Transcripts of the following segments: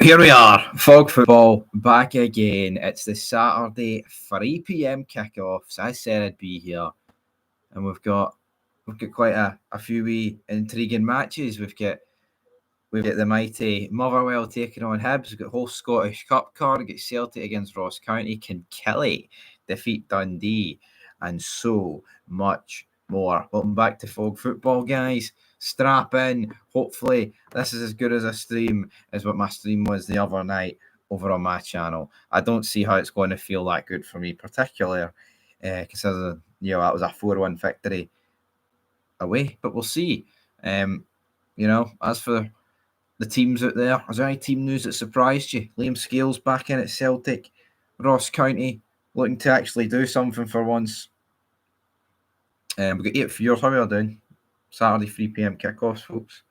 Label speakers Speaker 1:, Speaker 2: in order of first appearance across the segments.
Speaker 1: Here we are, Fog Football, back again. It's the Saturday 3 p.m. kickoffs. I said I'd be here, and we've got quite a few wee intriguing matches. We've got the mighty Motherwell taking on Hibs. We've got whole Scottish Cup card. We've got Celtic against Ross County. Can Killie defeat Dundee, and so much more. Welcome back to Fog Football, guys. Strap in. Hopefully, this is as good as a stream as what my stream was the other night over on my channel. I don't see how it's going to feel that good for me, particularly considering that was a 4-1 victory away. But we'll see. As for the teams out there, is there any team news that surprised you? Liam Scales back in at Celtic. Ross County looking to actually do something for once. We've got 8 viewers. How are we doing? Saturday 3 p.m. kickoffs, folks.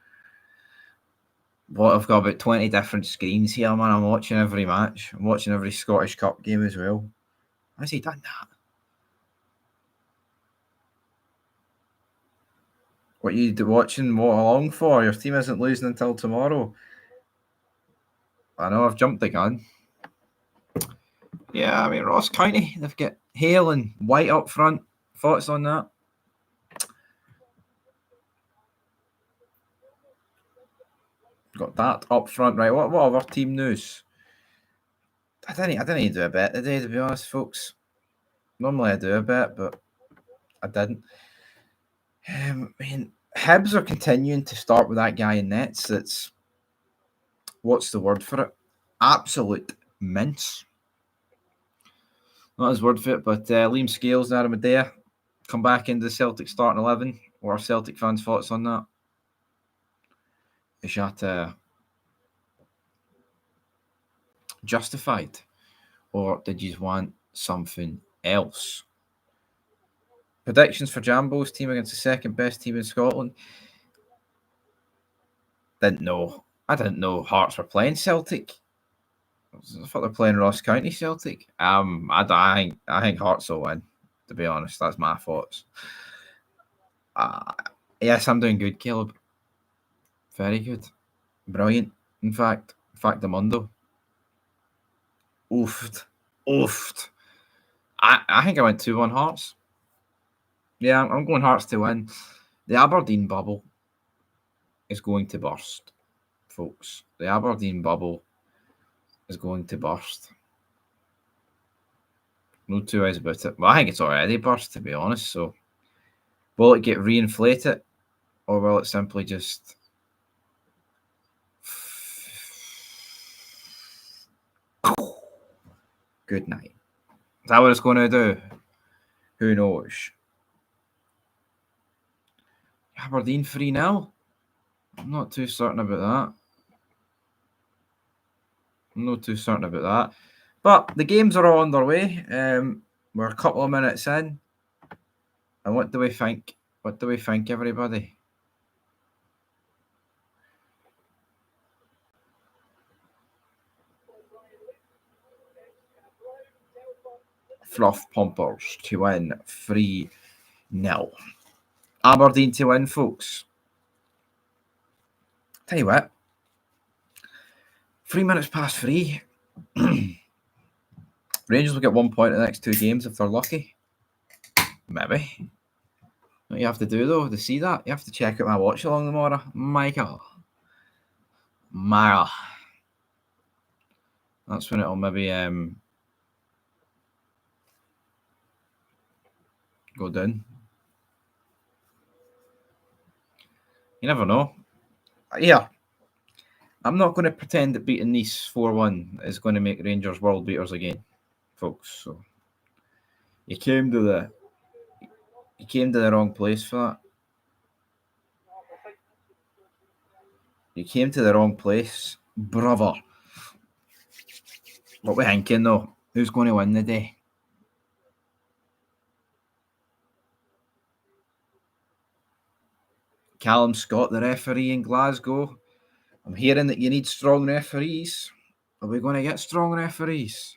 Speaker 1: I've got about 20 different screens here, man. I'm watching every match. I'm watching every Scottish Cup game as well. How's he done that? What are you watching Watchalong for? Your team isn't losing until tomorrow. I know, I've jumped the gun. Yeah, I mean, Ross County, they've got Hale and White up front. Thoughts on that? Got that up front, right? What other team news? I didn't do a bet today, to be honest, folks. Normally I do a bet, but I didn't. Hibs are continuing to start with that guy in nets. That's, what's the word for it? Absolute mince. Not his word for it, but Liam Scales and Adam Adair come back into the Celtic starting 11. What are Celtic fans' thoughts on that? Is that justified, or did you want something else? Predictions for Jambo's team against the second best team in Scotland. I didn't know Hearts were playing Celtic. I thought they're playing Ross County Celtic. I think Hearts will win, to be honest. That's my thoughts. Yes, I'm doing good, Caleb. Very good. Brilliant. In fact, the Mundo. Oofed. I think I went 2-1 Hearts. Yeah, I'm going Hearts to win. The Aberdeen bubble is going to burst, folks. The Aberdeen bubble is going to burst. No two ways about it. Well, I think it's already burst, to be honest. So, will it get reinflated, or will it simply just good night? Is that what it's going to do? Who knows? Aberdeen 3-0. I'm not too certain about that. But the games are all underway. We're a couple of minutes in. And what do we think? Everybody? Fluff Pumpers to win 3-0. Aberdeen to win, folks. Tell you what. 3 minutes past 3. Rangers will get 1 point in the next 2 games if they're lucky. Maybe. What you have to do, though, to see that, you have to check out my watch-along tomorrow. Michael. Mara. That's when it'll maybe go down. You never know. Yeah. I'm not going to pretend that beating Nice 4-1 is going to make Rangers world beaters again, folks. So you came to the wrong place for that. You came to the wrong place, brother. What we thinking, though? Who's going to win the day? Callum Scott, the referee in Glasgow. I'm hearing that you need strong referees. Are we going to get strong referees?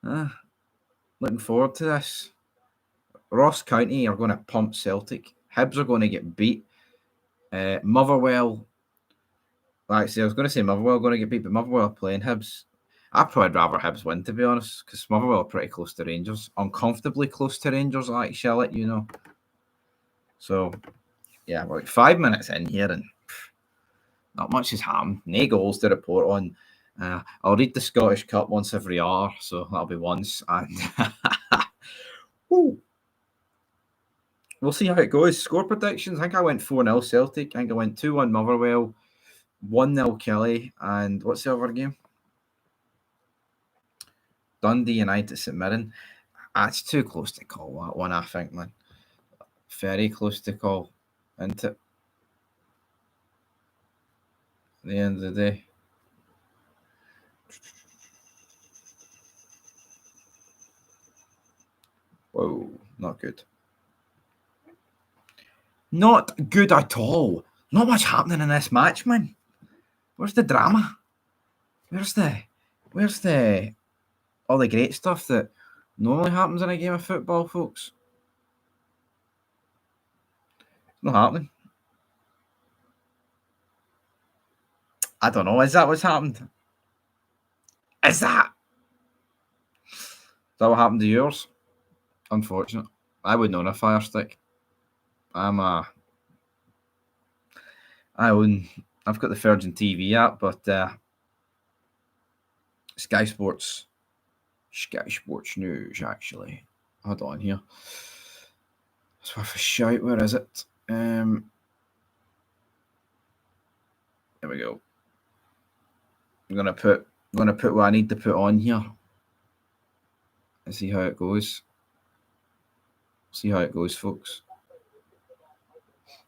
Speaker 1: Looking forward to this. Ross County are going to pump Celtic. Hibs are going to get beat. Motherwell. Actually, I was going to say Motherwell going to get beat, but Motherwell are playing Hibs. I'd probably rather Hibs win, to be honest, because Motherwell are pretty close to Rangers. Uncomfortably close to Rangers, actually, I'll let you know. So, yeah, we're like 5 minutes in here and not much has happened. No goals to report on. I'll read the Scottish Cup once every hour, so that'll be once. And we'll see how it goes. Score predictions. I think I went 4-0 Celtic. I think I went 2-1 Motherwell, 1-0 Kelly, and what's the other game? Dundee United St Mirren. That's too close to call, that one, I think, man. Very close to call, isn't it? At the end of the day. Whoa, not good. Not good at all. Not much happening in this match, man. Where's the drama? Where's the all the great stuff that normally happens in a game of football, folks? It's not happening. I don't know. Is that what's happened? Is that what happened to yours? Unfortunate. I wouldn't own a Fire Stick. I've got the Virgin TV app, but Sky Sports News, actually. Hold on here. It's worth a shout. Where is it? There we go. I'm gonna put what I need to put on here and see how it goes. See how it goes, folks.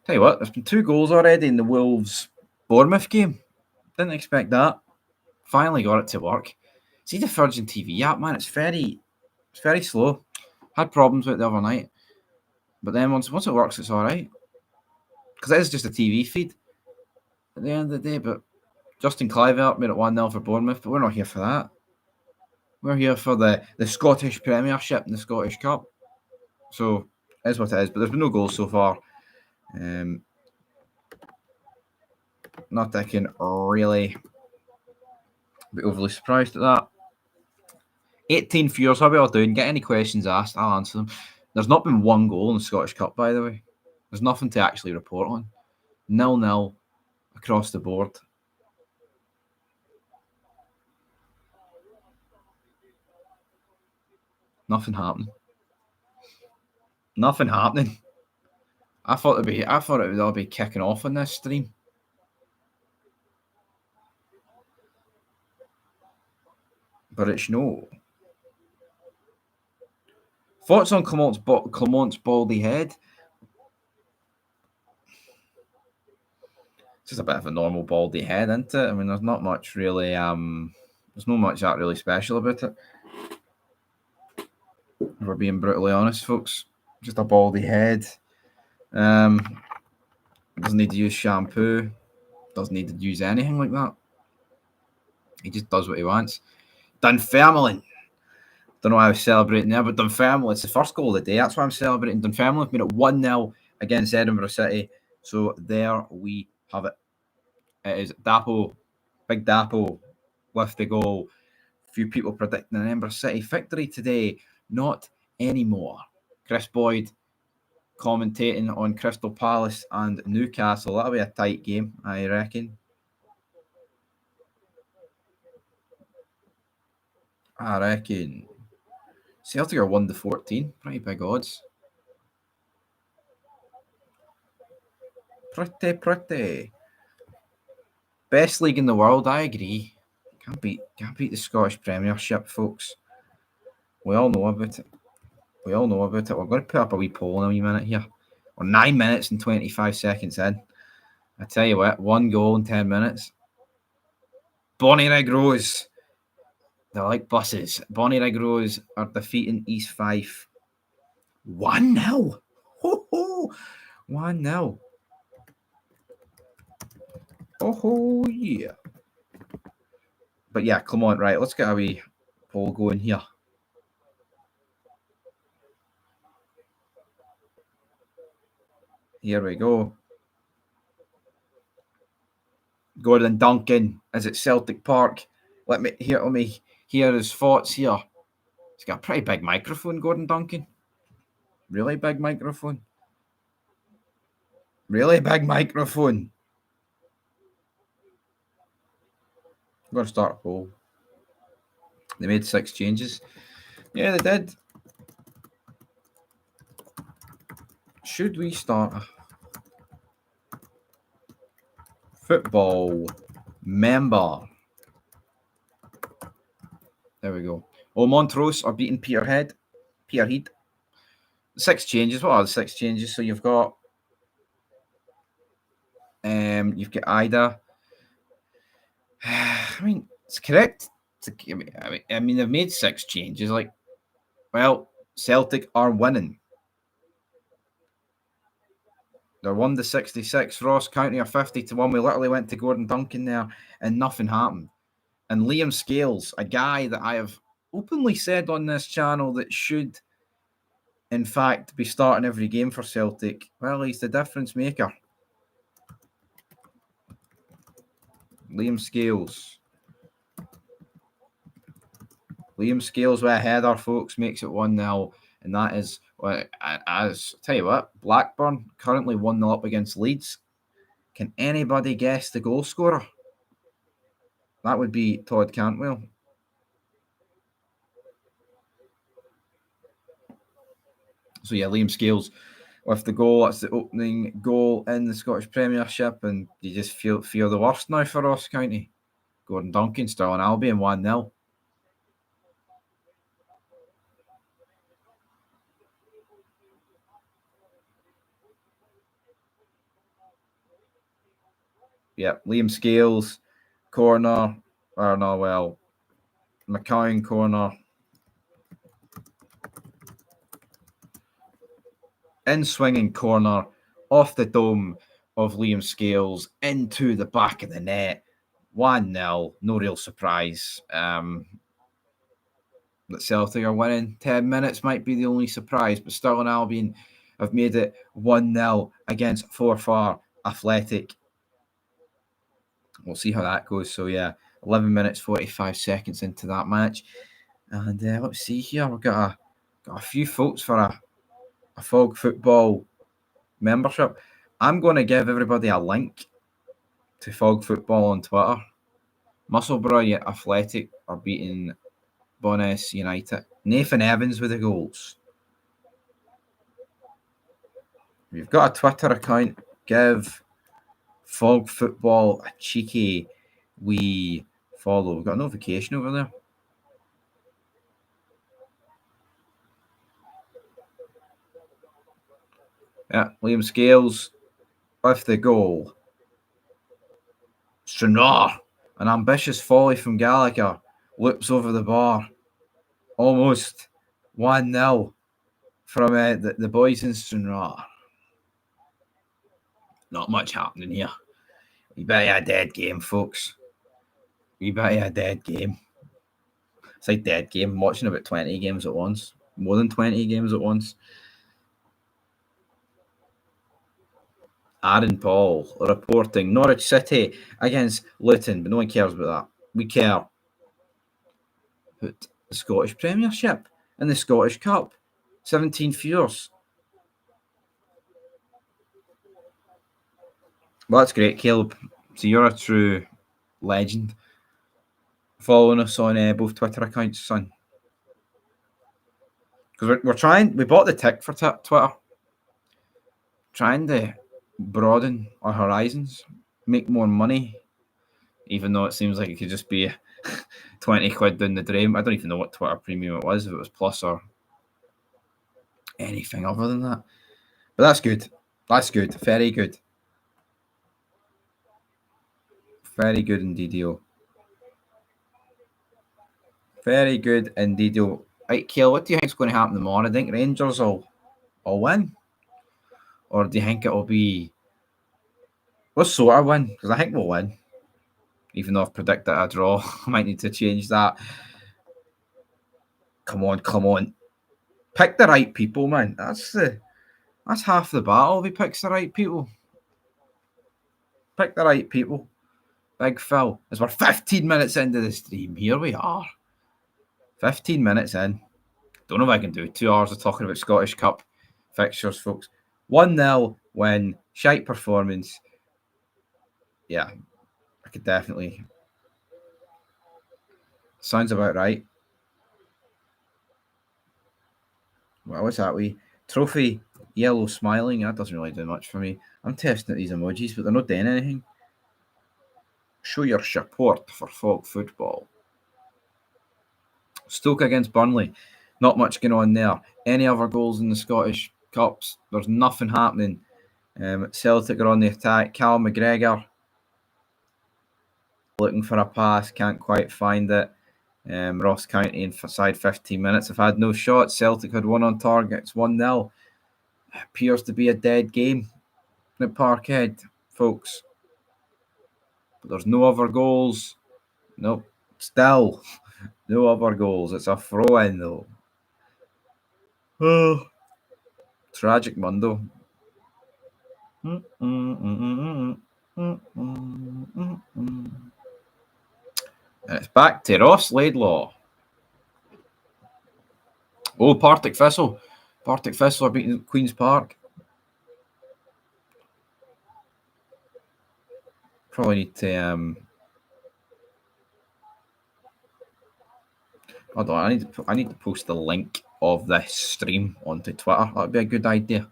Speaker 1: Tell you what, there's been 2 goals already in the Wolves Bournemouth game. Didn't expect that. Finally got it to work. See the Virgin TV app, man. It's very slow. Had problems with it the other night, but then once it works, it's all right. Because it is just a TV feed at the end of the day. But Justin Kluivert made it 1-0 for Bournemouth, but we're not here for that. We're here for the Scottish Premiership and the Scottish Cup. So it is what it is. But there's been no goals so far. Not that I can really be overly surprised at that. 18 viewers, how are we all doing? Get any questions asked, I'll answer them. There's not been 1 goal in the Scottish Cup, by the way. There's nothing to actually report on. 0-0 across the board. Nothing happening. Nothing happening. I thought it would all be kicking off on this stream. But it's no. Thoughts on Clement's baldy head? It's just a bit of a normal baldy head, isn't it? I mean, there's not much really. There's not much that really special about it. If we're being brutally honest, folks. Just a baldy head. Doesn't need to use shampoo. Doesn't need to use anything like that. He just does what he wants. Dunfermline. Don't know why I was celebrating there, but Dunfermline, it's the first goal of the day. That's why I'm celebrating. Dunfermline have made it 1-0 against Edinburgh City. So there we have it. It is Dapo, Big Dapo, with the goal. A few people predicting an Edinburgh City victory today. Not anymore. Chris Boyd commentating on Crystal Palace and Newcastle. That'll be a tight game, I reckon. Celtic are 1-14. Pretty big odds. Pretty. Best league in the world, I agree. Can't beat the Scottish Premiership, folks. We all know about it. We're going to put up a wee poll in a wee minute here. We're 9 minutes and 25 seconds in. I tell you what, 1 goal in 10 minutes. Bonnyrigg Rose. They're like buses. Bonnyrigg Rose are defeating East Fife 1-0. 1-0. Oh, yeah. But yeah, come on, right. Let's get a wee poll going here. Here we go. Gordon Duncan is at Celtic Park. Let me hear his thoughts here. He's got a pretty big microphone, Gordon Duncan. Really big microphone. Really big microphone. I'm going to start a poll. They made 6 changes. Yeah, they did. Should we start a football member? There we go. Oh, Montrose are beating Peterhead. 6 changes. What are the 6 changes? So you've got Ida. I mean, it's correct. I mean, they've made 6 changes. Like, well, Celtic are winning. They're 1-66. Ross County are 50-1. We literally went to Gordon Duncan there and nothing happened. And Liam Scales, a guy that I have openly said on this channel that should, in fact, be starting every game for Celtic. Well, he's the difference maker. Liam Scales. Liam Scales with a header, folks, makes it 1-0. And that is, well, as tell you what, Blackburn currently 1-0 up against Leeds. Can anybody guess the goal scorer? That would be Todd Cantwell. So yeah, Liam Scales with the goal. That's the opening goal in the Scottish Premiership, and you just fear the worst now for Ross County. Gordon Duncan, Stirling Albion 1-0. Yeah, Liam Scales, corner, or no, well, McCown corner. In swinging corner, off the dome of Liam Scales, into the back of the net. 1-0, no real surprise. That Celtic are winning. 10 minutes might be the only surprise, but Stirling Albion have made it 1-0 against Forfar Athletic. We'll see how that goes. So yeah, 11 minutes 45 seconds into that match, and let's see here. We've got a few votes for a Fog Football membership. I'm going to give everybody a link to Fog Football on Twitter. Musselburgh Athletic are beating Bowness United. Nathan Evans with the goals. If you've got a Twitter account, give Fog Football a cheeky wee follow. We've got a notification over there. Yeah, Liam Scales with the goal. Stranraer, an ambitious volley from Gallagher, loops over the bar. Almost 1-0 from the boys in Stranraer. Not much happening here. We bet a dead game, folks. We bet a dead game. It's like dead game. I'm watching about 20 games at once. More than 20 games at once. Aaron Paul reporting Norwich City against Luton, but no one cares about that. We care about the Scottish Premiership and the Scottish Cup. 17 years. Well, that's great, Caleb. So you're a true legend. Following us on both Twitter accounts, son. Because we're trying, we bought the tick for Twitter. Trying to broaden our horizons, make more money, even though it seems like it could just be 20 quid down the drain. I don't even know what Twitter Premium it was, if it was Plus or anything other than that. But that's good. That's good. Very good. Very good indeed. Very good indeed. Right, Kale, what do you think is going to happen tomorrow? I think Rangers will win? Or do you think it'll be... We'll sort of win, because I think we'll win. Even though I've predicted a draw. I might need to change that. Come on. Pick the right people, man. That's half the battle if he picks the right people. Pick the right people. Big Phil, as we're 15 minutes into the stream. Here we are. 15 minutes in. Don't know if I can do 2 hours of talking about Scottish Cup fixtures, folks. 1-0 win. Shite performance. Yeah, I could definitely. Sounds about right. Well, what's that? Trophy yellow smiling. That doesn't really do much for me. I'm testing out these emojis, but they're not doing anything. Show your support for Fog Football. Stoke against Burnley. Not much going on there. Any other goals in the Scottish Cups? There's nothing happening. Celtic are on the attack. Cal McGregor looking for a pass. Can't quite find it. Ross County inside 15 minutes. Have had no shots. Celtic had one on target. It's 1-0. Appears to be a dead game at Parkhead, folks. But there's no other goals. Nope. Still, no other goals. It's a throw-in, though. Oh. Tragic Mundo. And it's back to Ross Laidlaw. Oh, Partick Thistle. Partick Thistle are beating Queen's Park. Probably need to hold on, I need to post the link of this stream onto Twitter. That'd be a good idea.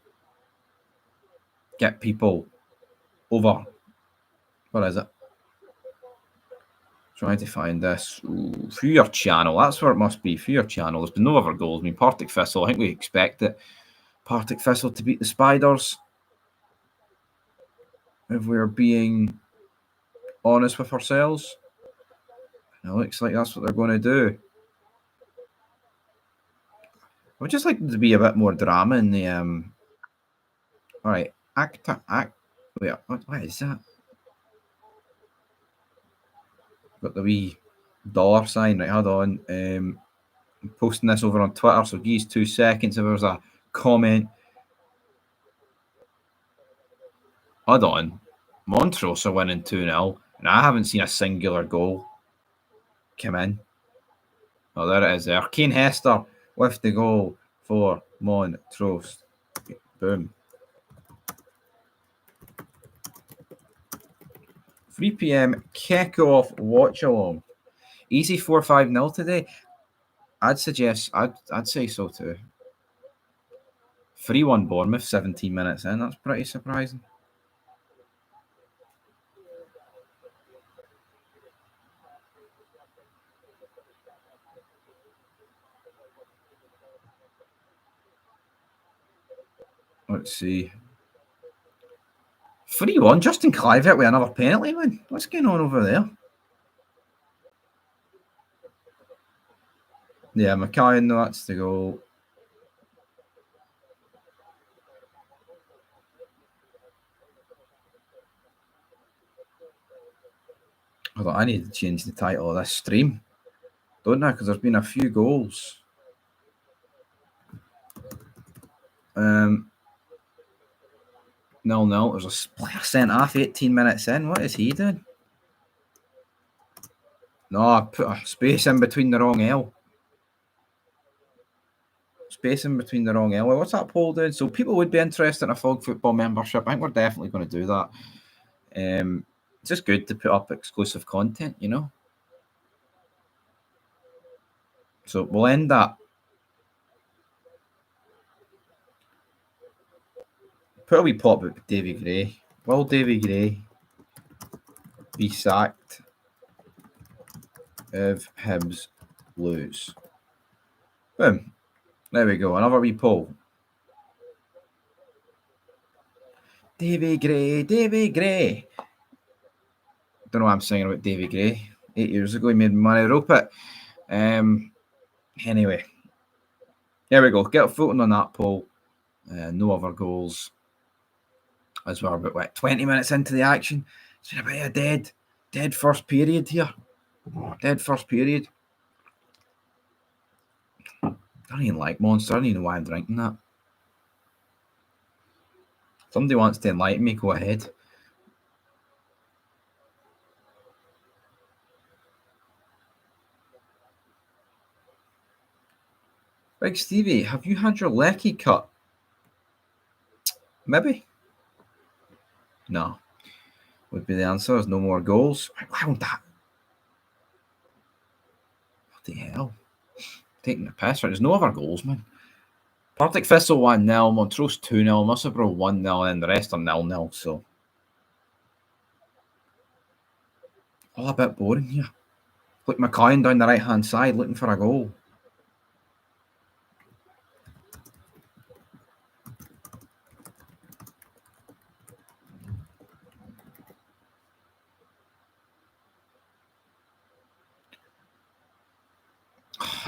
Speaker 1: Get people over. Where is it? Trying to find this. Ooh, through your channel. That's where it must be. Through your channel. There's been no other goals. I mean, Partick Thistle, I think we expect it. Partick Thistle to beat the Spiders. If we're being honest with ourselves. It looks like that's what they're going to do. I would just like there to be a bit more drama in the all right, wait, what is that? Got the wee dollar sign, right? Hold on. I'm posting this over on Twitter, so give us 2 seconds if there's a comment. Hold on. Montrose are winning 2-0, and I haven't seen a singular goal come in. Oh, there it is there. Kane Hester with the goal for Montrose. Boom. 3 p.m. kick-off Watchalong. Easy 4-5-0 today. I'd suggest, I'd say so too. 3-1 Bournemouth, 17 minutes in. That's pretty surprising. Let's see. 3-1. Justin Clivett with another penalty win. What's going on over there? Yeah, Mackay, no, that's the goal. Hold on, I need to change the title of this stream. Don't I? Because there's been a few goals. No. There's a player sent off 18 minutes in. What is he doing? No, I put a space in between the wrong L. Space in between the wrong L. What's that poll doing? So people would be interested in a Fog Football membership. I think we're definitely going to do that. It's just good to put up exclusive content, you know. So we'll end that. Put a wee pop with Davy Gray. Will Davy Gray be sacked if Hibs lose? Boom. There we go. Another wee poll. Davy Gray. Don't know why I'm singing about Davy Gray. 8 years ago, he made money rope it. Anyway, there we go. Get voting on that poll. No other goals. As we're about 20 minutes into the action. It's been a bit of a dead first period here. Dead first period. I don't even like Monster. I don't even know why I'm drinking that. Somebody wants to enlighten me, go ahead. Big Stevie, have you had your lecky cut? Maybe. No. Would be the answer. There's no more goals. Why won't that? What the hell? Taking the piss. Right, there's no other goals, man. Partick Thistle 1-0, Montrose 2-0, Musselburgh 1-0, and the rest are 0-0. So all a bit boring here. Look, McCoyan down the right hand side looking for a goal.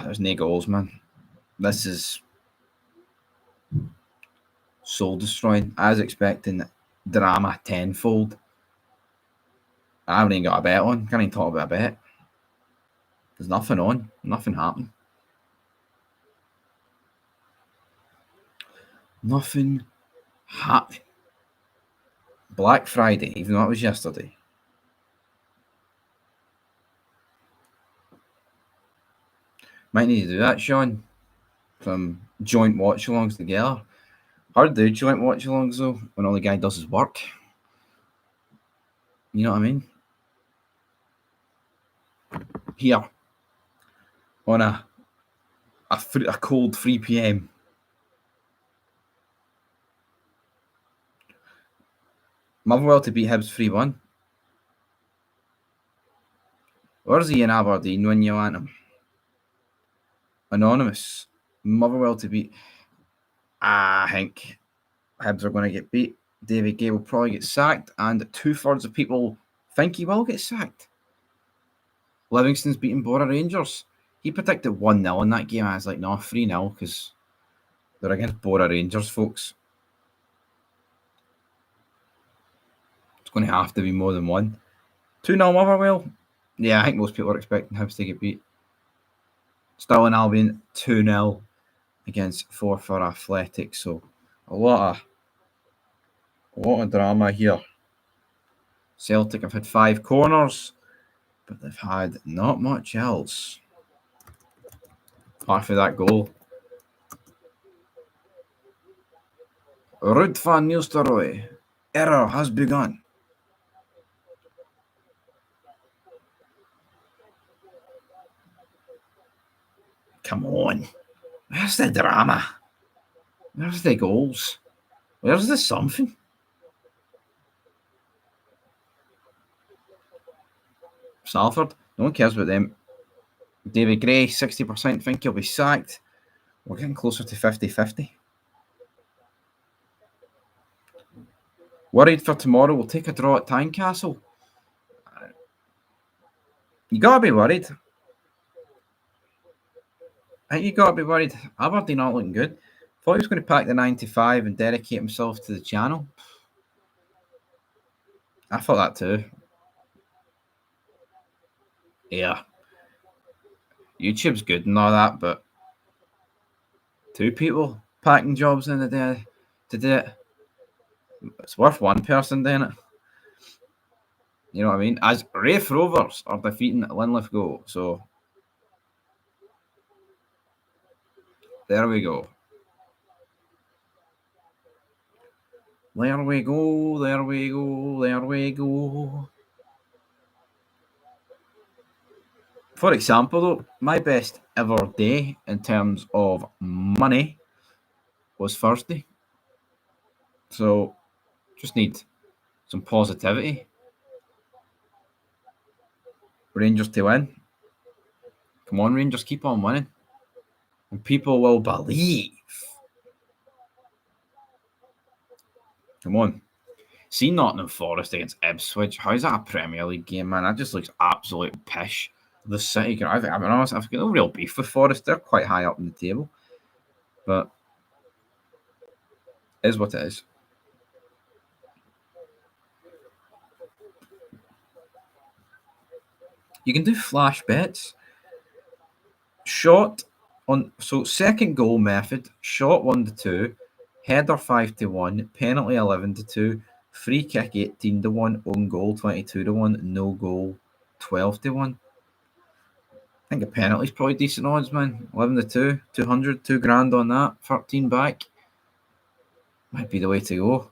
Speaker 1: There's no goals, man. This is soul destroying. I was expecting drama tenfold. I haven't even got a bet on. Can't even talk about a bet. There's nothing on. Nothing happening. Nothing happening. Black Friday, even though it was yesterday. Might need to do that, Sean. From joint watch-alongs together. Hard to do joint watch-alongs though when all the guy does his work. You know what I mean? Here on a cold 3 p.m. Motherwell to beat Hibs 3-1. Where's he in Aberdeen when you want him? Anonymous. Motherwell to beat. I think Hibs are going to get beat. David Gay will probably get sacked, and 2/3 of people think he will get sacked. Livingston's beating Bora Rangers. He predicted 1-0 in that game. I was like, no, 3-0 because they're against Bora Rangers, folks. It's going to have to be more than one. 2-0 Motherwell. Yeah, I think most people are expecting Hibs to get beat. Stirling Albion 2-0 against Forfar Athletic. So a lot of drama here. Celtic have had 5 corners, but they've had not much else. Apart from that goal. Ruud van Nistelrooy. Error has begun. Come on. Where's the drama? Where's the goals? Where's the something? Salford, no one cares about them. David Gray, 60% think he'll be sacked. We're getting closer to 50-50. Worried for tomorrow, we'll take a draw at Tynecastle. You gotta be worried. I think you gotta be worried. Aberdeen not looking good. Thought he was going to pack the 95 and dedicate himself to the channel. I thought that too. Yeah. YouTube's good and all that, but 2 people packing jobs in the day to do it. It's worth 1 person doing it. You know what I mean? As Raith Rovers are defeating Linlithgow. So there we go. There we go. There we go. There we go. For example, though, my best ever day in terms of money was Thursday. So just need some positivity. Rangers to win. Come on, Rangers, keep on winning. And people will believe. Come on. See Nottingham Forest against Ipswich. How's that a Premier League game, man? That just looks absolute pish. The City, I've been honest, I've got no real beef with Forest. They're quite high up in the table. But it is what it is. You can do flash bets. Shot on, so second goal method, shot 1-2, header 5-1, penalty 11-2, free kick 18-1, own goal 22-1, no goal 12-1. think a penalty's probably decent odds, man. 11-2, 200, $2,000 on that. 13 back. Might be the way to go.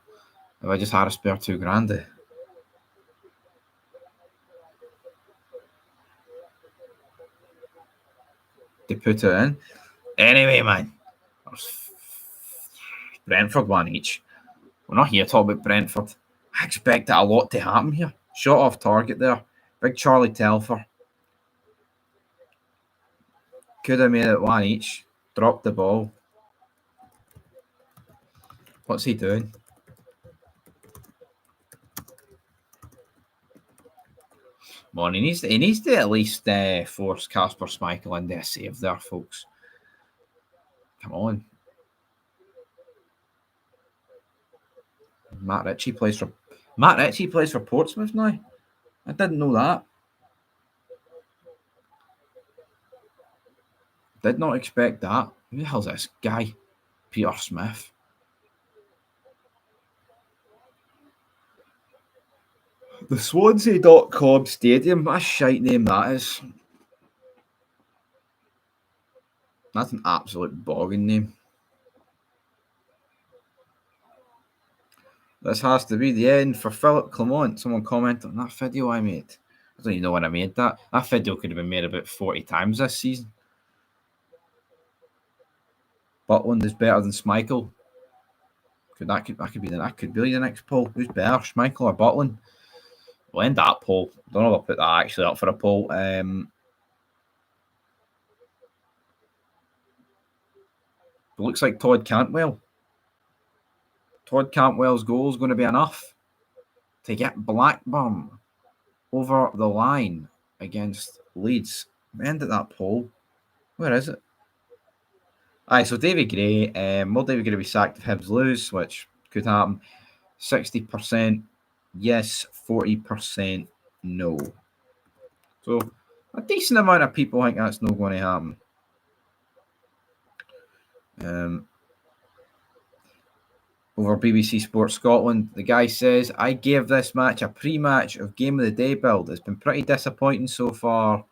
Speaker 1: If I just had a spare $2,000. They put it in. Anyway, man. Brentford one each. We're not here to talk about Brentford. I expected a lot to happen here. Shot off target there. Big Charlie Telfer. Could have made it one each. Dropped the ball. What's he doing? Come on, he needs to at least force Kasper Schmeichel into a save there, folks. Come on. Matt Ritchie plays for Portsmouth now. I didn't know that. Did not expect that. Who the hell's this guy? Peter Smith. The Swansea.com Stadium. What a shite name that is. That's an absolute bogging name. This has to be the end for Philip Clement. Someone commented on that video I made. I don't even know when I made that. That video could have been made about 40 times this season. Butland is better than Schmeichel. That could be the next poll. Who's better, Schmeichel or Butland? We'll end that poll. Don't know if I'll put that actually up for a poll. Looks like Todd Cantwell. Todd Cantwell's goal is going to be enough to get Blackburn over the line against Leeds. End at that poll. Where is it? Aye, so David Gray. Will David Gray be sacked if Hibs lose, which could happen? 60% yes, 40% no. So a decent amount of people think that's not going to happen. Over BBC Sports Scotland, the guy says, I gave this match a pre-match of Game of the Day build. It's been pretty disappointing so far.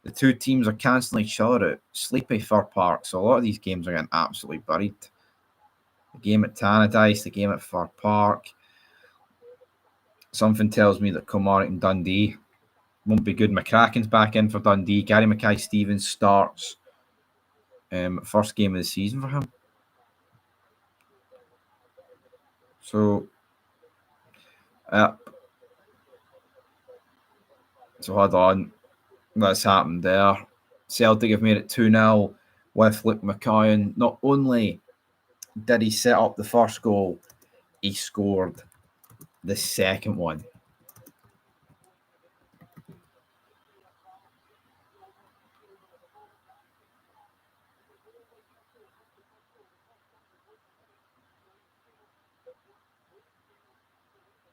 Speaker 1: The two teams are cancelling each other at Sleepy Fir Park, so a lot of these games are getting absolutely buried. The game at Tannadice, the game at Fir Park. Something tells me that Kilmarnock and Dundee won't be good. McCracken's back in for Dundee. Gary Mackay-Stevens starts. First game of the season for him. So hold on. That's happened there. Celtic have made it 2-0 with Luke McCoyan. Not only did he set up the first goal, he scored the second one.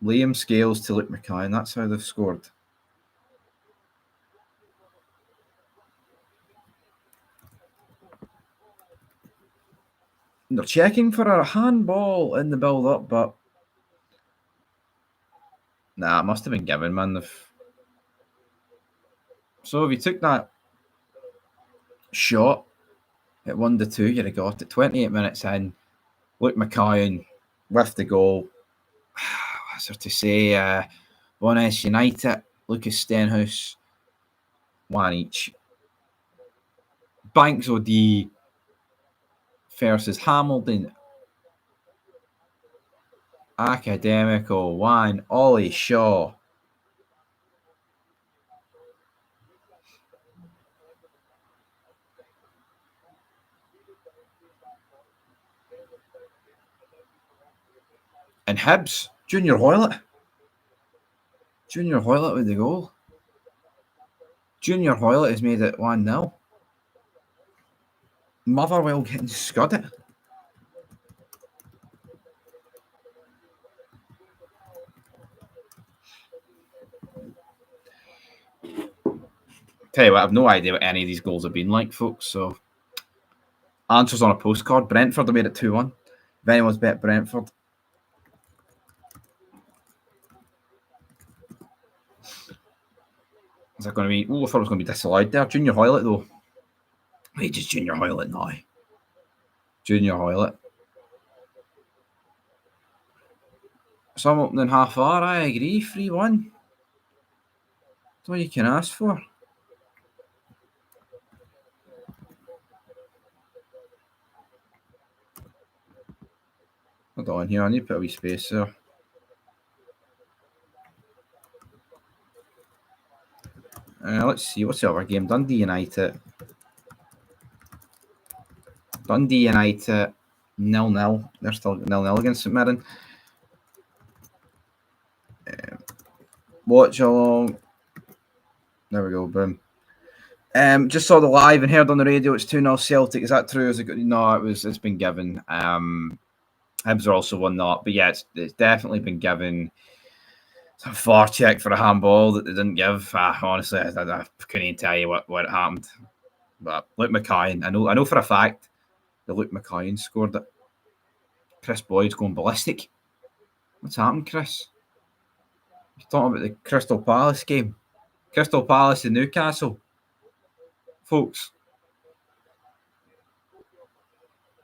Speaker 1: Liam Scales to Luke McCoyan. That's how they've scored. They're checking for a handball in the build-up, but nah, it must have been given, man. So if you took that shot at 1-2, you'd have got it. 28 minutes in, Luke McCoyan with the goal. What's there to say? One S United, Lucas Stenhouse, one each. Banks OD versus Hamilton. Academical, one. Ollie Shaw. And Hibs, Junior Hoylett. Junior Hoylett with the goal. Junior Hoylett has made it 1-0. Motherwell getting scudded. Tell you what, I have no idea what any of these goals have been like, folks. So, answers on a postcard. Brentford have made it 2-1. If anyone's bet Brentford. Is that going to be? Oh, I thought it was going to be disallowed there. Junior Hoylett, though. Wait, just Junior Hoylett now. Junior Hoylett. Some opening half hour, I agree. 3-1. That's all you can ask for. Hold on here, I need to put a wee space there. Let's see, what's the other game? Dundee United. Dundee United 0-0. They're still 0-0 against St Mirren. Watchalong. There we go, boom. Just saw the live and heard on the radio. It's 2-0 Celtic. Is that true? Is it? No, it's been given. Hibs are also 1-0, but yeah, it's definitely been given. It's a far check for a handball that they didn't give. Honestly, I couldn't even tell you what happened. But Luke McKayan, I know for a fact that Luke McKayan scored it. Chris Boyd's going ballistic. What's happened, Chris? You're talking about the Crystal Palace game. Crystal Palace and Newcastle. Folks,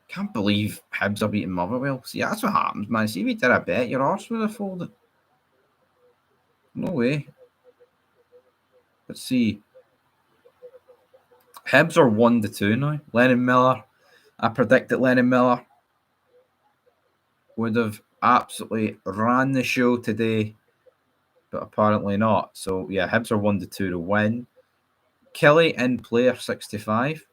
Speaker 1: can't believe Hibs are beating Motherwell. See, that's what happens, man. See, if you did a bet, your arse would have folded. No way. Let's see. Hibs are 1-2 now. Lennon Miller. I predict that Lennon Miller would have absolutely ran the show today, but apparently not. So, yeah, Hibs are 1-2 to win. Kelly in player 65.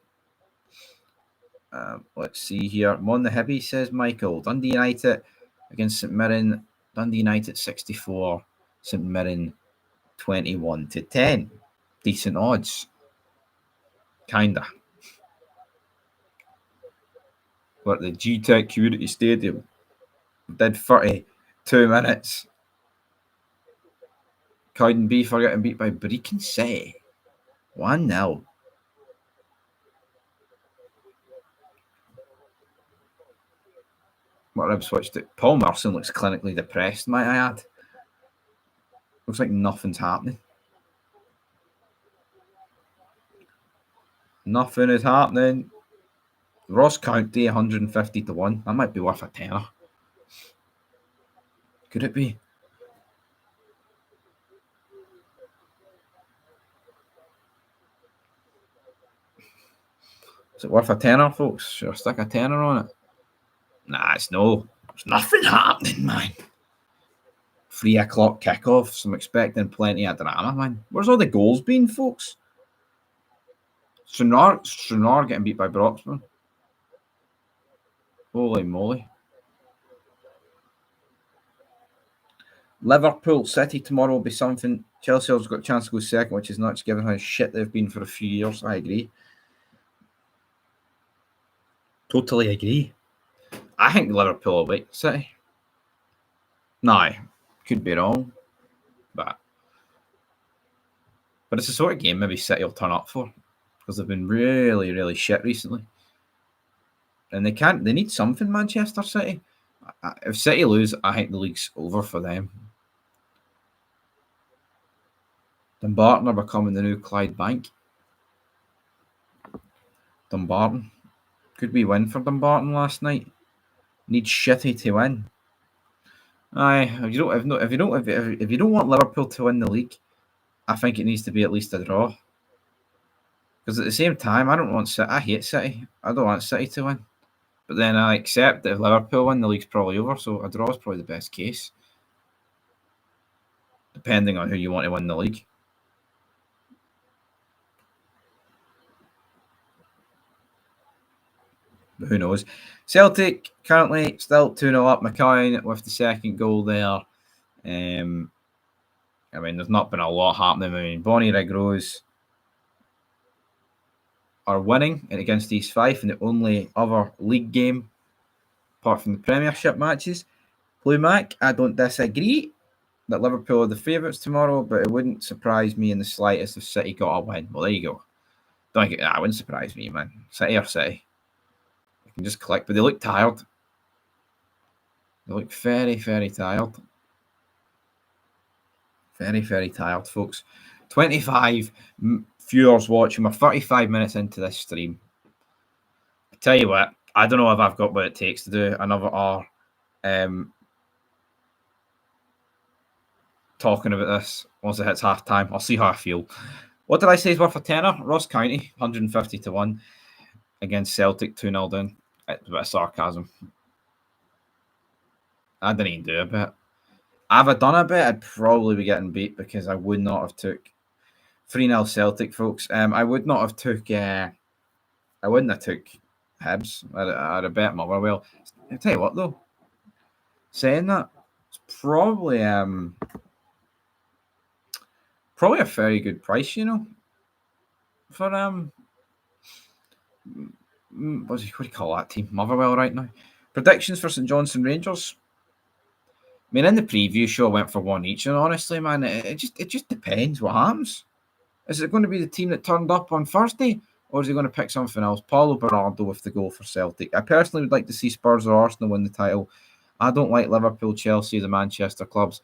Speaker 1: Let's see here. Mon the Hibby, says Michael. Dundee United against St Mirren. Dundee United 64. St Mirren 21-10. Decent odds. Kinda. We're at the G-Tech Community Stadium. Did 32 minutes. Cowden B for getting beat by Brecon City. 1-0. What I've switched it. Paul Merson looks clinically depressed, might I add. Looks like nothing's happening. Nothing is happening. Ross County 150-1. That might be worth a tenner. Could it be? Is it worth a tenner, folks? Should I stick a tenner on it? Nah, it's no. There's nothing happening, man. 3 o'clock kickoffs. I'm expecting plenty of drama, man. Where's all the goals been, folks? Stranraer getting beat by Broxburn. Holy moly. Liverpool City tomorrow will be something. Chelsea has got a chance to go second, which is nuts given how shit they've been for a few years. I agree. Totally agree. I think Liverpool will beat City. No, could be wrong. But it's the sort of game maybe City will turn up for. Because they've been really, really shit recently. And they need something, Manchester City. If City lose, I think the league's over for them. Dumbarton are becoming the new Clyde Bank. Dumbarton. Could we win for Dumbarton last night? Need Shitty to win. Aye, if you don't want Liverpool to win the league, I think it needs to be at least a draw. Because at the same time, I hate City. I don't want City to win. But then I accept that if Liverpool win, the league's probably over. So a draw is probably the best case. Depending on who you want to win the league. But who knows? Celtic currently still 2-0 up. McKayan with the second goal there. There's not been a lot happening. Bonnie Rigrose are winning against East Fife in the only other league game apart from the Premiership matches. Blue Mac, I don't disagree that Liverpool are the favourites tomorrow, but it wouldn't surprise me in the slightest if City got a win. Well, there you go. It wouldn't surprise me, man. City or City. I can just click, but they look tired. They look very, very tired. Very, very tired, folks. 25 viewers watching. We're 35 minutes into this stream. I tell you what, I don't know if I've got what it takes to do another hour talking about this once it hits half time. I'll see how I feel. What did I say is worth a tenner? Ross County, 150 to 1 against Celtic, 2-0 down. It's a bit of sarcasm. I didn't even do a bit. Have I done a bit? I'd probably be getting beat because I would not have took 3-0 Celtic, folks. I would not have took. I wouldn't have took Hibs. I'd have bet Motherwell. I'll tell you what, though. Saying that, it's probably a very good price, you know, for what do you call that team? Motherwell right now. Predictions for St Johnstone Rangers. I mean, in the preview show, I went for one each, and honestly, man, it just depends what happens. Is it going to be the team that turned up on Thursday, or is he going to pick something else? Paulo Bernardo with the goal for Celtic. I personally would like to see Spurs or Arsenal win the title. I don't like Liverpool, Chelsea, the Manchester clubs.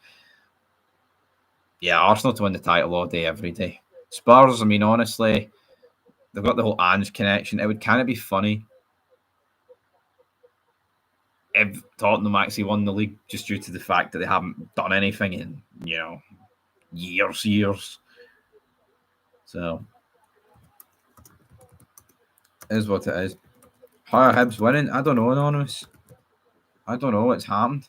Speaker 1: Yeah, Arsenal to win the title all day, every day. Spurs, I mean, honestly, they've got the whole Ange connection. It would kind of be funny if Tottenham actually won the league just due to the fact that they haven't done anything in, years. So, it is what it is. How are Hibs winning? I don't know, Anonymous. I don't know. It's happened.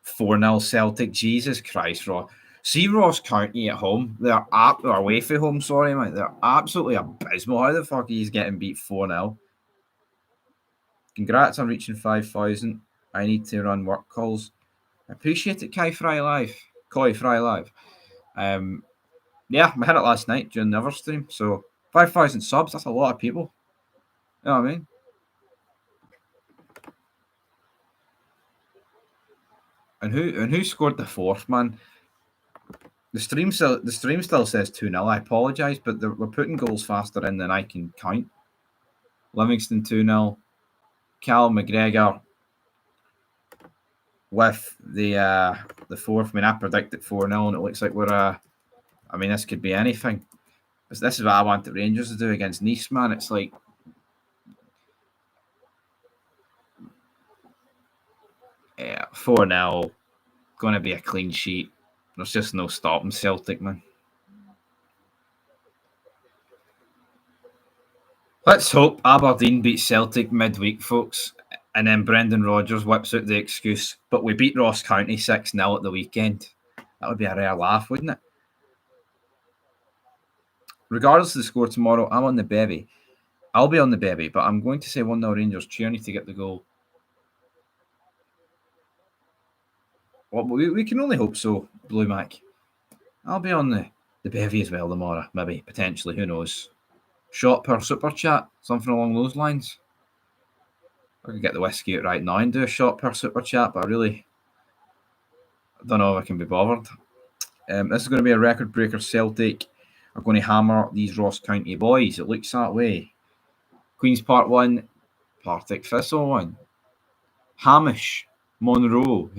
Speaker 1: 4-0 Celtic. Jesus Christ, Ross. See Ross County at home. They're away from home, sorry, mate. They're absolutely abysmal. How the fuck are you getting beat 4-0? Congrats on reaching 5,000. I need to run work calls. I appreciate it, Koi Fry Live. Yeah, I had it last night during the other stream. So 5,000 subs, that's a lot of people. You know what I mean? And who scored the fourth, man? The stream still says 2-0. I apologise, but we're putting goals faster in than I can count. Livingston 2-0. Cal McGregor with the fourth. I mean, I predicted 4-0, and it looks like this could be anything. This is what I want the Rangers to do against Nice, man. It's like 4-0, going to be a clean sheet. There's just no stopping Celtic, man. Let's hope Aberdeen beats Celtic midweek, folks, and then Brendan Rodgers whips out the excuse, but we beat Ross County 6-0 at the weekend. That would be a rare laugh, wouldn't it? Regardless of the score tomorrow, I'm on the bevy. I'll be on the bevy, but I'm going to say 1-0 Rangers. Tierney to get the goal. Well, we can only hope so, Blue Mac. I'll be on the bevy as well tomorrow, maybe, potentially, who knows. Shot per super chat, something along those lines. I could get the whiskey out right now and do a shot per super chat, but I don't know if I can be bothered. This is going to be a record breaker. Celtic are going to hammer these Ross County boys. It looks that way. Queen's Park 1, Partick Thistle 1. Hamish Monroe.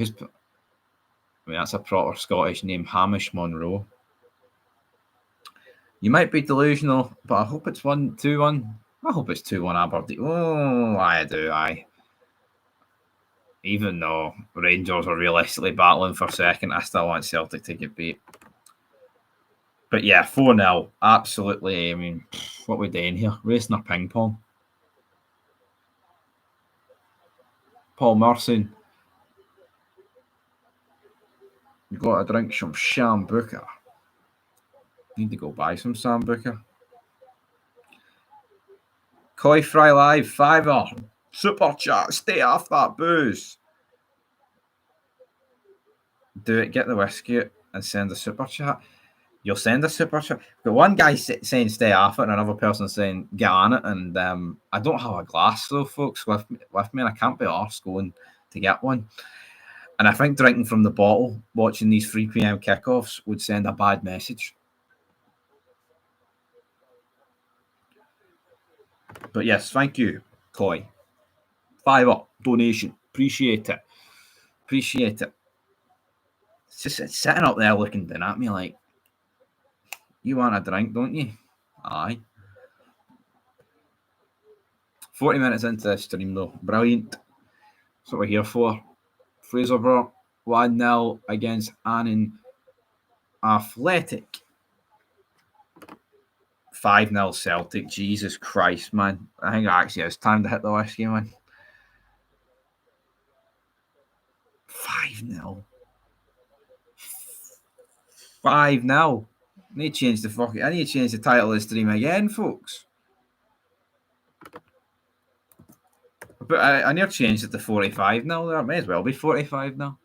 Speaker 1: That's a proper Scottish name, Hamish Monroe. You might be delusional, but I hope it's 2-1. I hope it's 2-1 Aberdeen. Oh, I do. Even though Rangers are realistically battling for second, I still want Celtic to get beat. But yeah, 4-0. Absolutely. I mean, what are we doing here? Racing our ping pong. Paul Merson. You got to drink some Sambuca. Need to go buy some Sambuca. Koi Fry Live, $5. Super chat. Stay off that booze. Do it. Get the whiskey out and send a super chat. You'll send a super chat. But one guy saying stay off it and another person saying get on it. And I don't have a glass though, folks, with me, and I can't be arsed going to get one. And I think drinking from the bottle, watching these 3 p.m. kickoffs would send a bad message. But yes, thank you, Koi. $5 donation. Appreciate it. It's sitting up there looking down at me like, You want a drink, don't you? Aye. 40 minutes into the stream, though. Brilliant. That's what we're here for. Fraserburgh 1-0 against Annan Athletic. 5-0 Celtic. Jesus Christ, man. I think actually it's time to hit the whiskey, man. 5-0. 5-0. I need to change the title of the stream again, folks. But I near changed it to 45 now. There may as well be 45 now.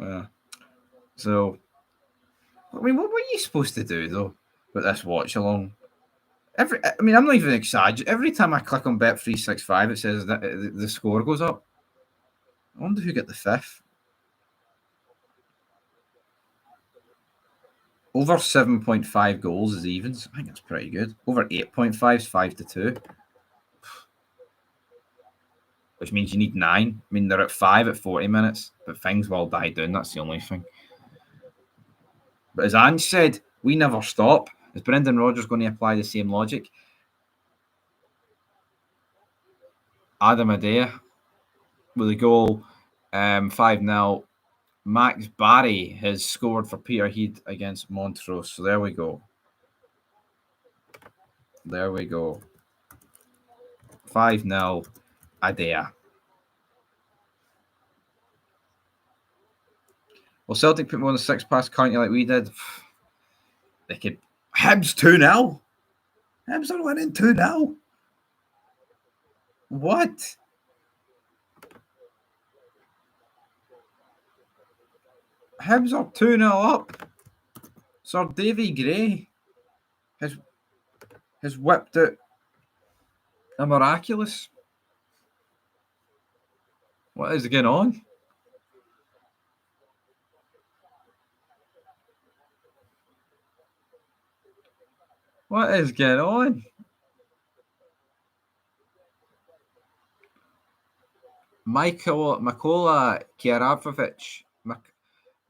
Speaker 1: Yeah. So, I mean, what were you supposed to do though with this watch along? I'm not even exaggerating. Every time I click on Bet365, it says that the score goes up. I wonder who got the fifth. Over 7.5 goals is evens. I think that's pretty good. Over 8.5 is 5-2. Which means you need 9. I mean, they're at 5 at 40 minutes, but things will die down. That's the only thing. But as Ange said, we never stop. Is Brendan Rodgers going to apply the same logic? Adam Adair with a goal, 5-0. Max Barry has scored for Peterhead against Montrose. So there we go. 5-0. Adair. Well, Celtic put more than 6 past County like we did. They could. Hibs 2-0. Hibs are winning 2-0. What? Hibs are 2-0 up. Sir Davy Gray has whipped out a miraculous. What is going on? What is going on? Makola Kirafovic.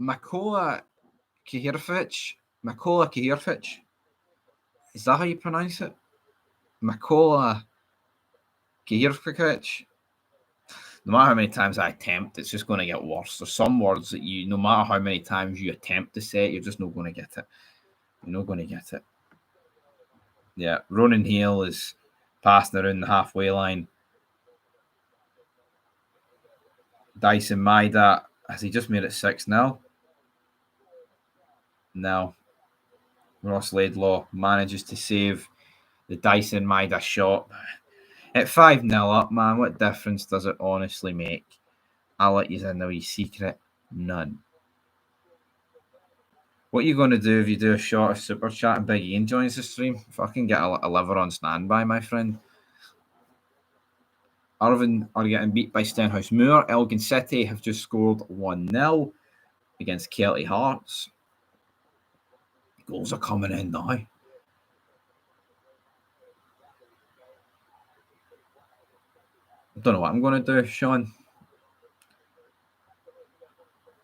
Speaker 1: Makola Kihirfic. Is that how you pronounce it? Makola Kihirfic. No matter how many times I attempt, it's just going to get worse. There's some words that no matter how many times you attempt to say it, you're just not going to get it. You're not going to get it. Yeah, Ronan Hale is passing around the halfway line. Dyson Maida, has he just made it 6-0? No. Ross Laidlaw manages to save the Dyson Maida shot. At 5-0 up, man, what difference does it honestly make? I'll let you in the wee secret. None. What are you going to do if you do a short of Super Chat and Big Ian joins the stream? Fucking get a liver on standby, my friend. Irvine are getting beat by Stenhouse Moor. Elgin City have just scored 1-0 against Kelty Hearts. Goals are coming in now. I don't know what I'm going to do, Sean.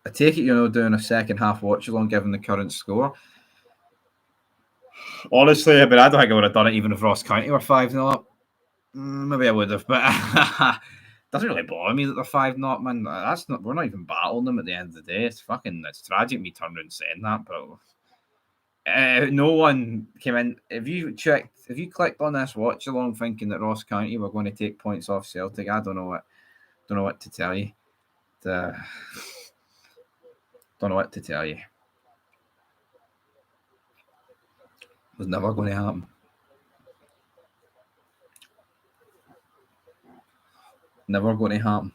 Speaker 1: I take it you're not doing a second half watch along given the current score. Honestly, I don't think I would have done it even if Ross County were 5-0 up. Maybe I would have, but doesn't really bother me that they're 5-0, man. We're not even battling them at the end of the day. It's tragic me turning around and saying that, but no one came in. If you clicked on this watch along thinking that Ross County were going to take points off Celtic, I don't know what to tell you. Don't know what to tell you. It was never going to happen. Never going to happen.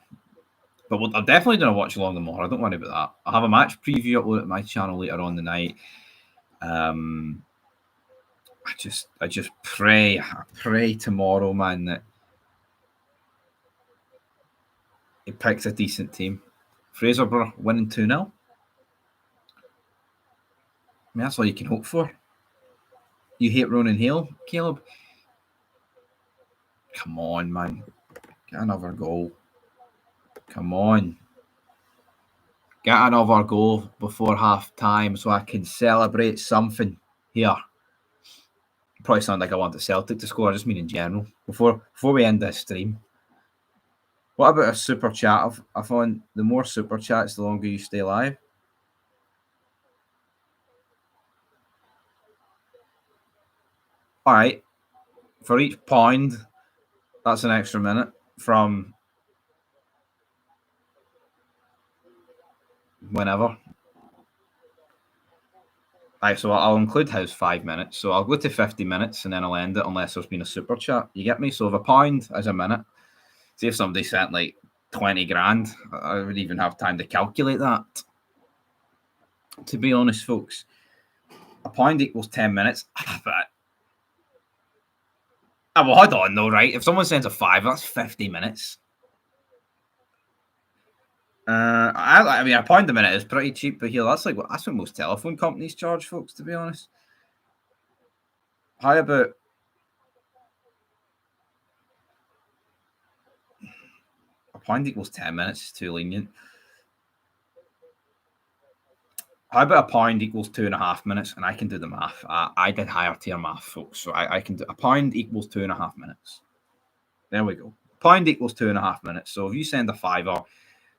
Speaker 1: But I'm definitely going to watch along the more. I don't worry about that. I'll have a match preview upload at my channel later on the night. I just pray tomorrow, man, that he picks a decent team. Fraserburgh winning 2-0. I mean, that's all you can hope for. You hate Ronan Hale, Caleb? Come on, man. Get another goal. Come on. Get another goal before half time so I can celebrate something here. Probably sound like I want the Celtic to score. I just mean in general. Before we end this stream. What about a super chat? I found the more super chats, the longer you stay live. All right. For each pound, that's an extra minute from whenever. Right, so I'll include his 5 minutes. So I'll go to 50 minutes and then I'll end it unless there's been a super chat. You get me? So if a pound is a minute, see if somebody sent like 20 grand, I would even have time to calculate that. To be honest, folks, a pound equals 10 minutes. But well, hold on though, right? If someone sends a 5, that's 50 minutes. I mean, a pound a minute is pretty cheap, but here that's what most telephone companies charge, folks. To be honest, how about a pound equals 10 minutes? It's too lenient. How about a pound equals 2.5 minutes? And I can do the math. I did higher tier math, folks, so I can do a pound equals 2.5 minutes. There we go. Pound equals 2.5 minutes. So if you send a fiver,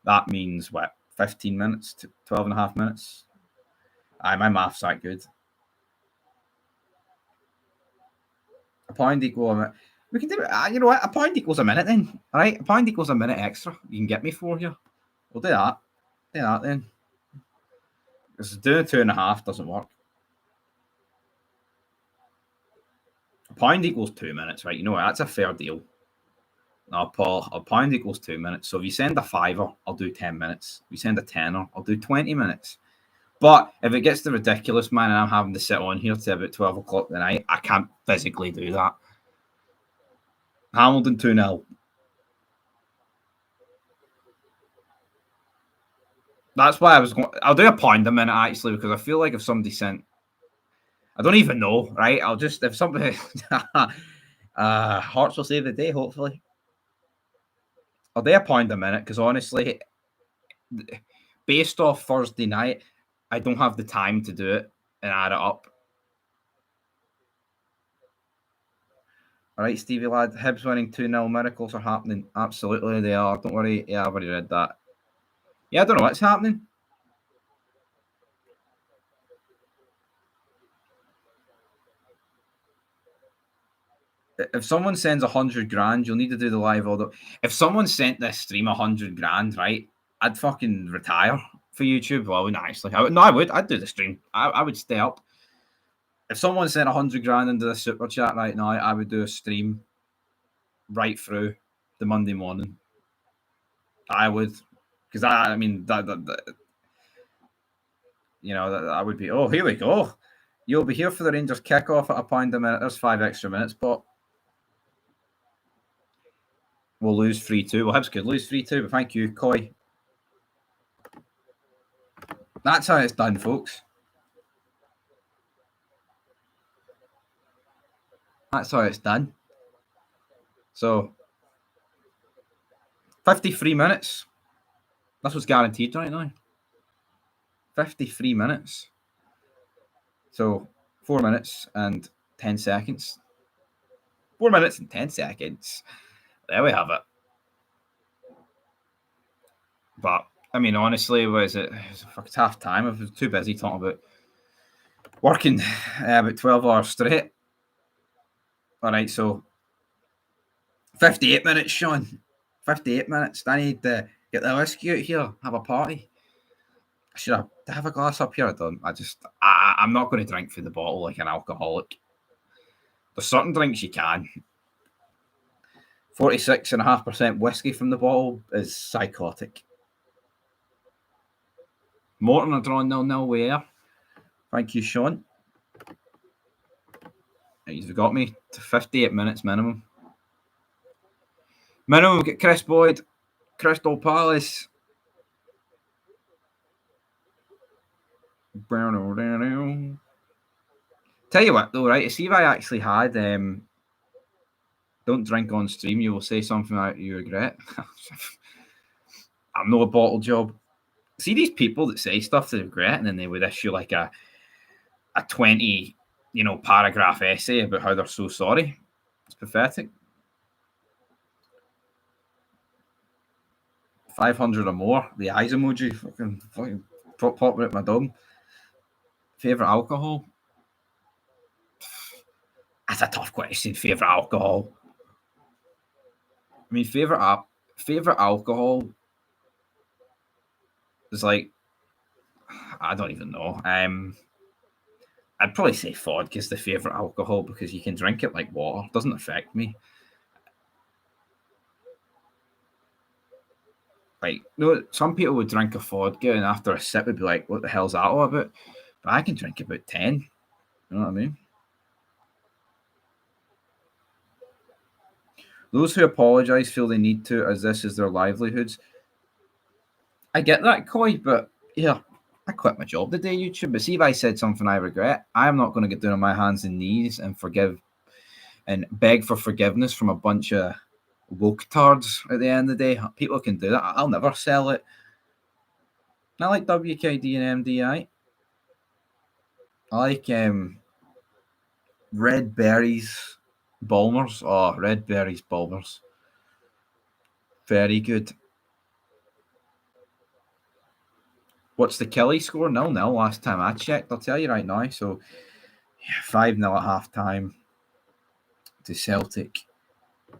Speaker 1: that means what? 15 minutes to 12.5 minutes. My math's that good. A pound equals a minute. We can do it. You know what? A pound equals a minute then. All right? A pound equals a minute extra. You can get me for here. We'll do that. Do that then. Because doing 2.5 doesn't work. A pound equals 2 minutes, right? You know what? That's a fair deal. Now, Paul, a pound equals 2 minutes. So if you send a fiver, I'll do 10 minutes. If you send a tenner, I'll do 20 minutes. But if it gets to ridiculous, man, and I'm having to sit on here till about 12 o'clock at night, I can't physically do that. Hamilton 2-0. That's why I was going. I'll do a pound a minute actually, because I feel like if somebody sent, I don't even know, right? I'll just, if somebody, Hearts will save the day, hopefully. I'll do a pound a minute because honestly, based off Thursday night, I don't have the time to do it and add it up. All right, Stevie lad, Hibs winning 2-0. Miracles are happening. Absolutely, they are. Don't worry. Yeah, I've already read that. Yeah, I don't know what's happening. If someone sends 100 grand, you'll need to do the live audio. If someone sent this stream 100 grand, right, I'd fucking retire for YouTube. Well, I wouldn't actually. I'd do the stream. I would stay up. If someone sent 100 grand into the super chat right now, I would do a stream right through the Monday morning. I would, because I mean that you know that would be. Oh, here we go. You'll be here for the Rangers kickoff at a pound a minute. There's 5 extra minutes, but we'll lose 3-2. Well, Hibs could lose 3-2, but thank you, Coy. That's how it's done, folks. That's how it's done. So, 53 minutes. That's what's guaranteed right now. 53 minutes. So, 4 minutes and 10 seconds. 4 minutes and 10 seconds. There we have it. But, I mean, honestly, what is it? It's half time. I was too busy talking about working about 12 hours straight. All right, so 58 minutes, Sean. 58 minutes. I need to get the whiskey out here, have a party. I should have a glass up here. I don't. I'm not going to drink through the bottle like an alcoholic. There's certain drinks you can. 46.5% whiskey from the bottle is psychotic. Morton are drawn 0-0 where? Thank you, Sean. You've got me to 58 minutes minimum. Minimum, we get Chris Boyd, Crystal Palace. Tell you what, though, right? See if I actually had don't drink on stream, you will say something that you regret. I'm not a bottle job. See these people that say stuff to regret, and then they would issue like a 20, paragraph essay about how they're so sorry. It's pathetic. 500 or more. The eyes emoji. Fucking pop out my dome. Favorite alcohol? That's a tough question. Favorite alcohol. I mean, favorite alcohol is like, I don't even know. I'd probably say vodka is the favorite alcohol because you can drink it like water. It doesn't affect me. Like, some people would drink a vodka and after a sip would be like, what the hell's that all about? But I can drink about 10. You know what I mean? Those who apologise feel they need to, as this is their livelihoods. I get that, Coy, but yeah, I quit my job today, YouTube. But see if I said something I regret, I'm not going to get down on my hands and knees and beg for forgiveness from a bunch of woke tards at the end of the day. People can do that. I'll never sell it. I like WKD and MDI. I like Red Berries Bulmers. Oh, Red Berries Bulmers. Very good. What's the Kelly score? 0-0 last time I checked. I'll tell you right now. So, 5-0 at half time to Celtic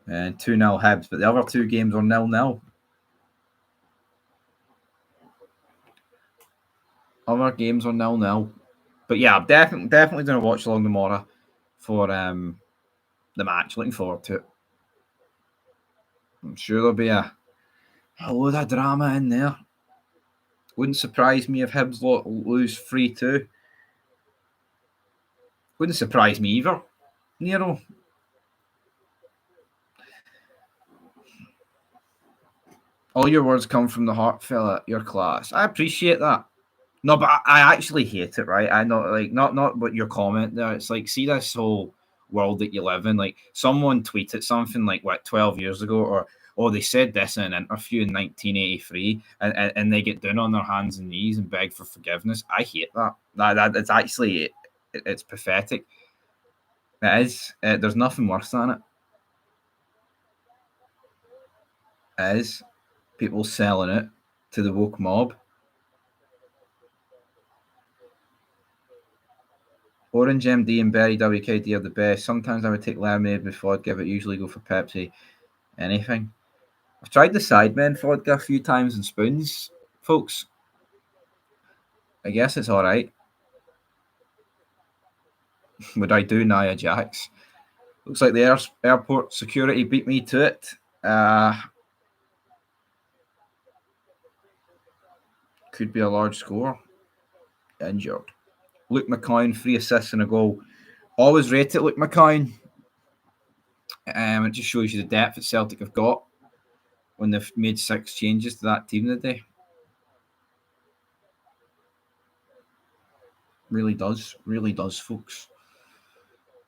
Speaker 1: and 2-0 Hibs. But the other two games are 0-0. Other games are 0-0. But yeah, I'm definitely going to watch along tomorrow for the match. Looking forward to it. I'm sure there'll be a load of drama in there. Wouldn't surprise me if Hibs lose 3-2. Wouldn't surprise me either. Nero. All your words come from the heart, fella. Your class. I appreciate that. No, but I actually hate it, right? I know, like, not what your comment there. It's like, see this whole world that you live in. Like, someone tweeted something like, 12 years ago, or, they said this in an interview in 1983, and they get down on their hands and knees and beg for forgiveness. I hate that. That it's actually, it's pathetic. It is. There's nothing worse than it. It is. People selling it to the woke mob. Orange MD and Berry WKD are the best. Sometimes I would take lemonade with vodka, but usually go for Pepsi. Anything. I've tried the Sidemen vodka a few times in spoons, folks. I guess it's all right. Would I do Nia Jax? Looks like the airport security beat me to it. Could be a large score. Injured. Luke McCown, 3 assists and a goal. Always rate it, Luke McCown. It just shows you the depth that Celtic have got when they've made 6 changes to that team today. Really does, folks.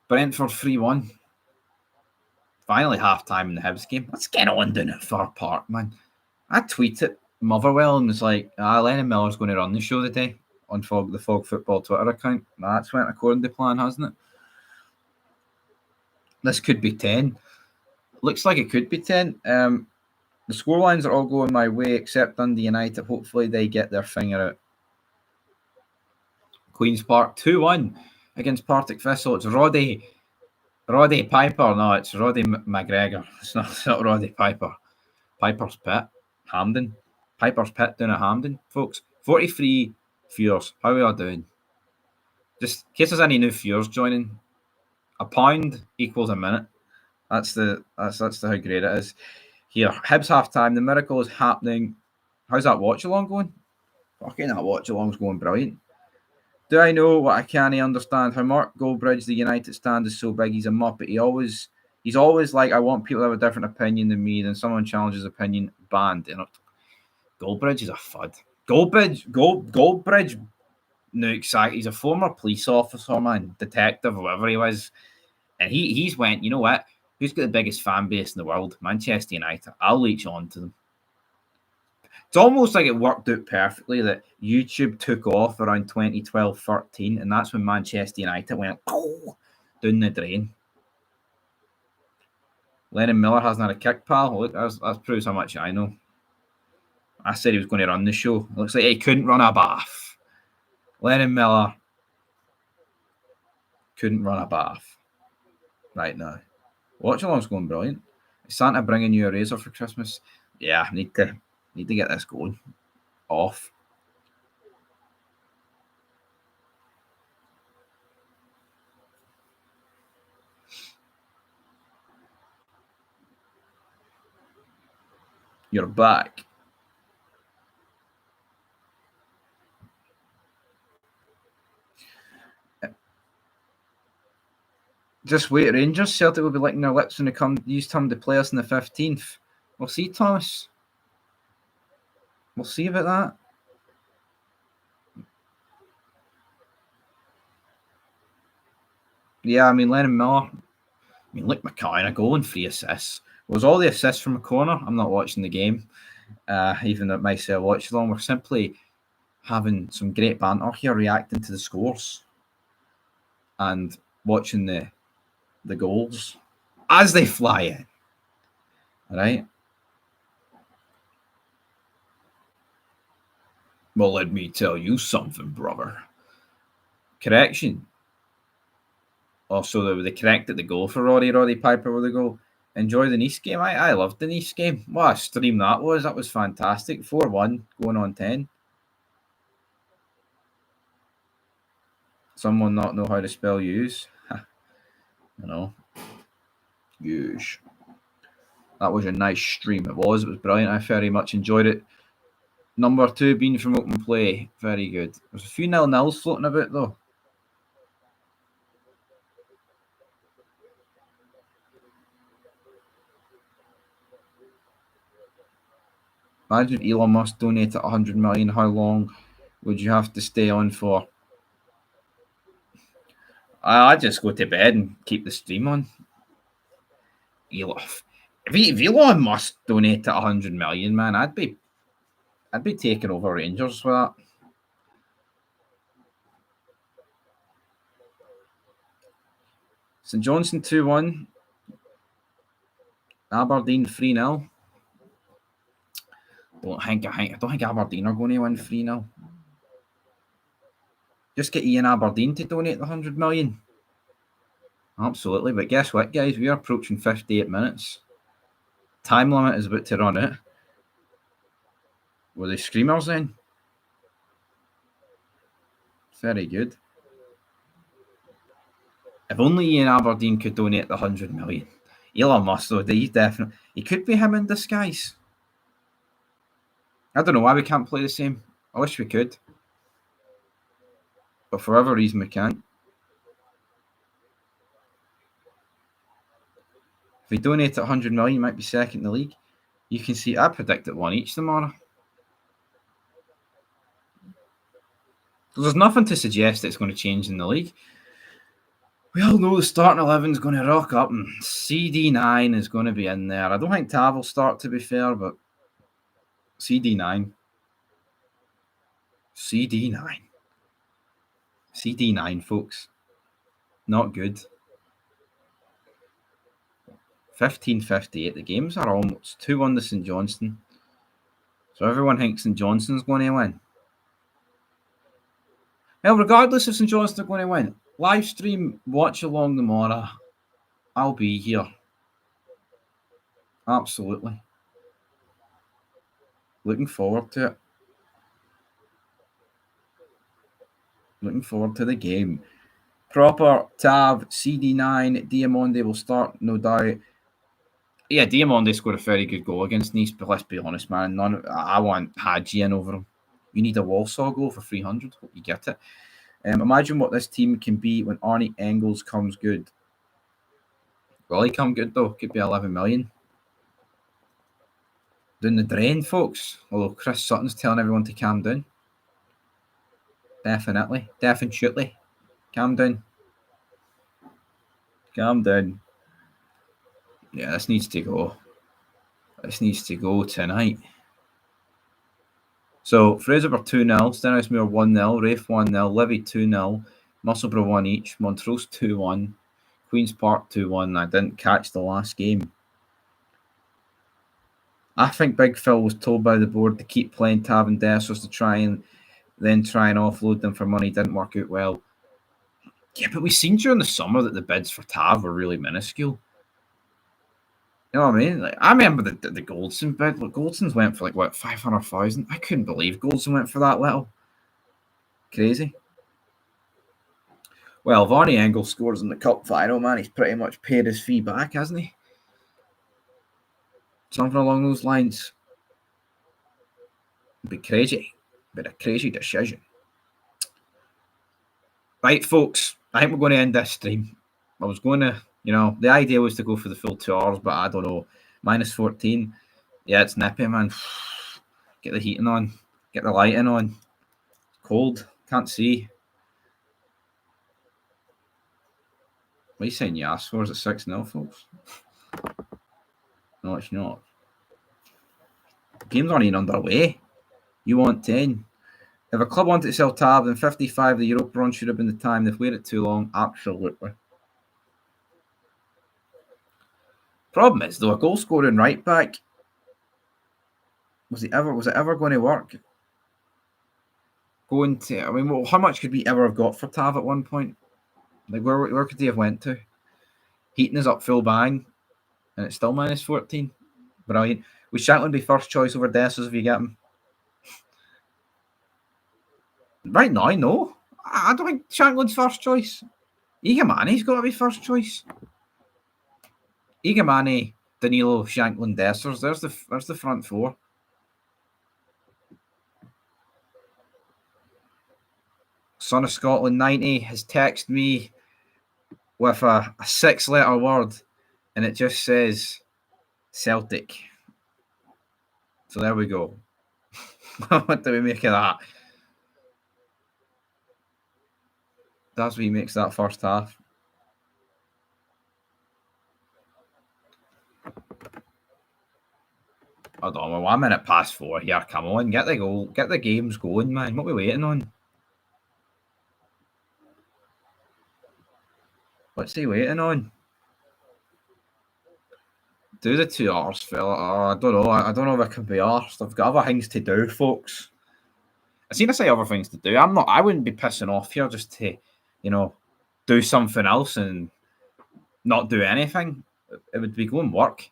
Speaker 1: Brentford 3-1. Finally half time in the Hibs game. Let's get on down at Fir Park, man. I tweeted Motherwell and was like, Lennon Miller's going to run the show today on the Fog Football Twitter account. That's went according to plan, hasn't it? This could be 10. Looks like it could be 10. The scorelines are all going my way except Dundee United. Hopefully they get their finger out. Queen's Park 2-1 against Partick Thistle. It's Roddy Piper. No, it's Roddy McGregor. It's not Roddy Piper. Piper's Pit. Hampden. Piper's Pit down at Hampden, folks. 43 viewers. How are we doing? Just in case there's any new viewers joining, £1 equals a minute. That's how great it is. Here, Hibs half time. The miracle is happening. How's that Watchalong going? Fucking that Watchalong's going brilliant. Do I know what I can't understand? How Mark Goldbridge, the United stand, is so big. He's a muppet. He's always like, I want people to have a different opinion than me. Then someone challenges opinion, banned. Goldbridge is a fud. Goldbridge. No, exactly. He's a former police officer, man, detective, whoever he was, and he's went. You know what? Who's got the biggest fan base in the world? Manchester United. I'll leech on to them. It's almost like it worked out perfectly that YouTube took off around 2012-13, and that's when Manchester United went down the drain. Lennon Miller hasn't had a kick, pal. Look, that proves how much I know. I said he was going to run the show. It looks like he couldn't run a bath. Lennon Miller couldn't run a bath right now. Watchalong's going brilliant. Is Santa bringing you a razor for Christmas? Yeah, need to get this going. Off. You're back. Just wait, Rangers. Celtic will be licking their lips when they use time to play us in the 15th. We'll see, Thomas. We'll see about that. Yeah, I mean, Lennon Miller. I mean, look, McCann, a goal and 3 assists. Was all the assists from a corner? I'm not watching the game. Even at my watch along, we're simply having some great banter here, reacting to the scores and watching the goals as they fly in. All right. Well, let me tell you something, brother. Correction. Also, they corrected the goal for Roddy Piper with the goal. Enjoy the Nice game. I loved the Nice game. What a stream that was. That was fantastic. 4-1 going on 10. Someone not know how to spell use. You know. Use. That was a nice stream. It was brilliant. I very much enjoyed it. Number 2 being from open play. Very good. There's a few 0-0s floating about though. Imagine if Elon Musk donated 100 million. How long would you have to stay on for? I'd just go to bed and keep the stream on. If Elon Musk donated 100 million, man, I'd be taking over Rangers with that. St Johnstone 2-1. Aberdeen 3-0. I don't think Aberdeen are going to win 3-0. Just get Ian Aberdeen to donate the 100 million. Absolutely. But guess what, guys? We are approaching 58 minutes. Time limit is about to run out. Were they screamers then? Very good. If only Ian Aberdeen could donate the 100 million. Elon Musk, though, he could be him in disguise. I don't know why we can't play the same. I wish we could. But for whatever reason, we can't. If we donate 100 million, might be second in the league. You can see, I predicted 1 each tomorrow. There's nothing to suggest that it's going to change in the league. We all know the starting 11 is going to rock up and CD9 is going to be in there. I don't think Tav will start, to be fair, but CD9. CD9. CD9, folks. Not good. 15:58. The games are almost 2-1 to St Johnstone. So everyone thinks St Johnstone's going to win. Well, regardless if St Johnstone are going to win, live stream Watchalong tomorrow. I'll be here. Absolutely. Looking forward to it. Looking forward to the game. Proper Tav, CD9, Diamonde will start, no doubt. Yeah, Diamonde scored a very good goal against Nice, but let's be honest, man. I want Hadji in over him. You need a Walsall goal for 300. Hope you get it. Imagine what this team can be when Arnie Engels comes good. Will he come good, though? Could be 11 million. Down the drain, folks. Although Chris Sutton's telling everyone to calm down. Definitely. Definitely. Calm down. Calm down. Yeah, this needs to go. This needs to go tonight. So Fraserburgh 2-0, Stenhousemuir 1-0, Rafe 1-0, Livy 2-0, Musselburgh 1 each, Montrose 2-1, Queen's Park 2-1. I didn't catch the last game. I think Big Phil was told by the board to keep playing Tav and Dessers to try and offload them for money. Didn't work out well. Yeah, but we seen during the summer that the bids for Tav were really minuscule. You know what I mean? Like, I remember the Goldson bid. Look, Goldson's went for 500,000. I couldn't believe Goldson went for that little. Crazy. Well, Varney Engel scores in the cup final, man. He's pretty much paid his fee back, hasn't he? Something along those lines. It'd be crazy. But a crazy decision. Right, folks. I think we're going to end this stream. I was going to, the idea was to go for the full 2 hours, but I don't know. -14. Yeah, it's nippy, man. Get the heating on. Get the lighting on. Cold. Can't see. What are you saying you asked for? Is it 6-0, folks? No, it's not. Games aren't even underway. You want 10. If a club wanted to sell Tab, then 55 the Europa run should have been the time. They've waited too long. Absolutely. Problem is, though, a goal scoring right back, was it ever going to work? How much could we ever have got for Tav at one point? Like, where could he have went to? Heaton is up full bang, and it's still -14. Brilliant. Would Shanklin be first choice over Dessers if you get him? Right now, no. I don't think Shanklin's first choice. Igamani's got to be first choice. Igamani, Danilo, Shanklin, Dessers. There's the front four. Son of Scotland 90 has texted me with a 6-letter word, and it just says Celtic. So there we go. What do we make of that? That's what he makes that first half. I don't know. 1 minute past 4 here. Come on, get the goal. Get the games going, man. What are we waiting on? What's he waiting on? Do the 2 hours, fella. Oh, I don't know. I don't know if I can be arsed. I've got other things to do, folks. I seen I say other things to do. I wouldn't be pissing off here just to, do something else and not do anything. It would be going work.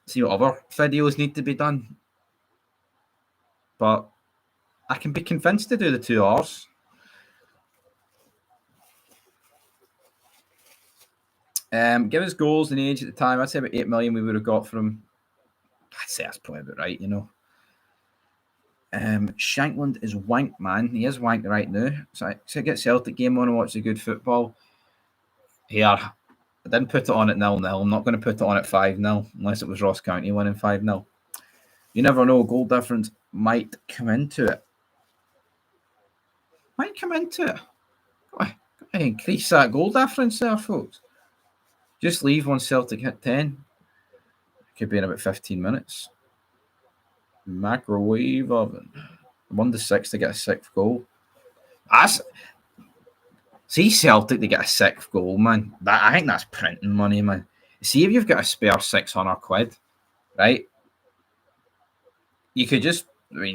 Speaker 1: See what other videos need to be done. But I can be convinced to do the 2 hours. Give us goals and age at the time. I'd say about 8 million we would have got from. I'd say that's probably about right, Shankland is wank, man. He is wank right now. So I get Celtic game on and watch the good football. Here, I didn't put it on at 0-0. I'm not going to put it on at 5-0 unless it was Ross County winning 5-0. You never know. Goal difference might come into it. Increase that goal difference there, folks. Just leave once Celtic hit 10. Could be in about 15 minutes. Microwave oven. 1-6 to get a 6th goal. See Celtic to get a 6th goal, man. I think that's printing money, man. See if you've got a spare 600 quid, right? You could just,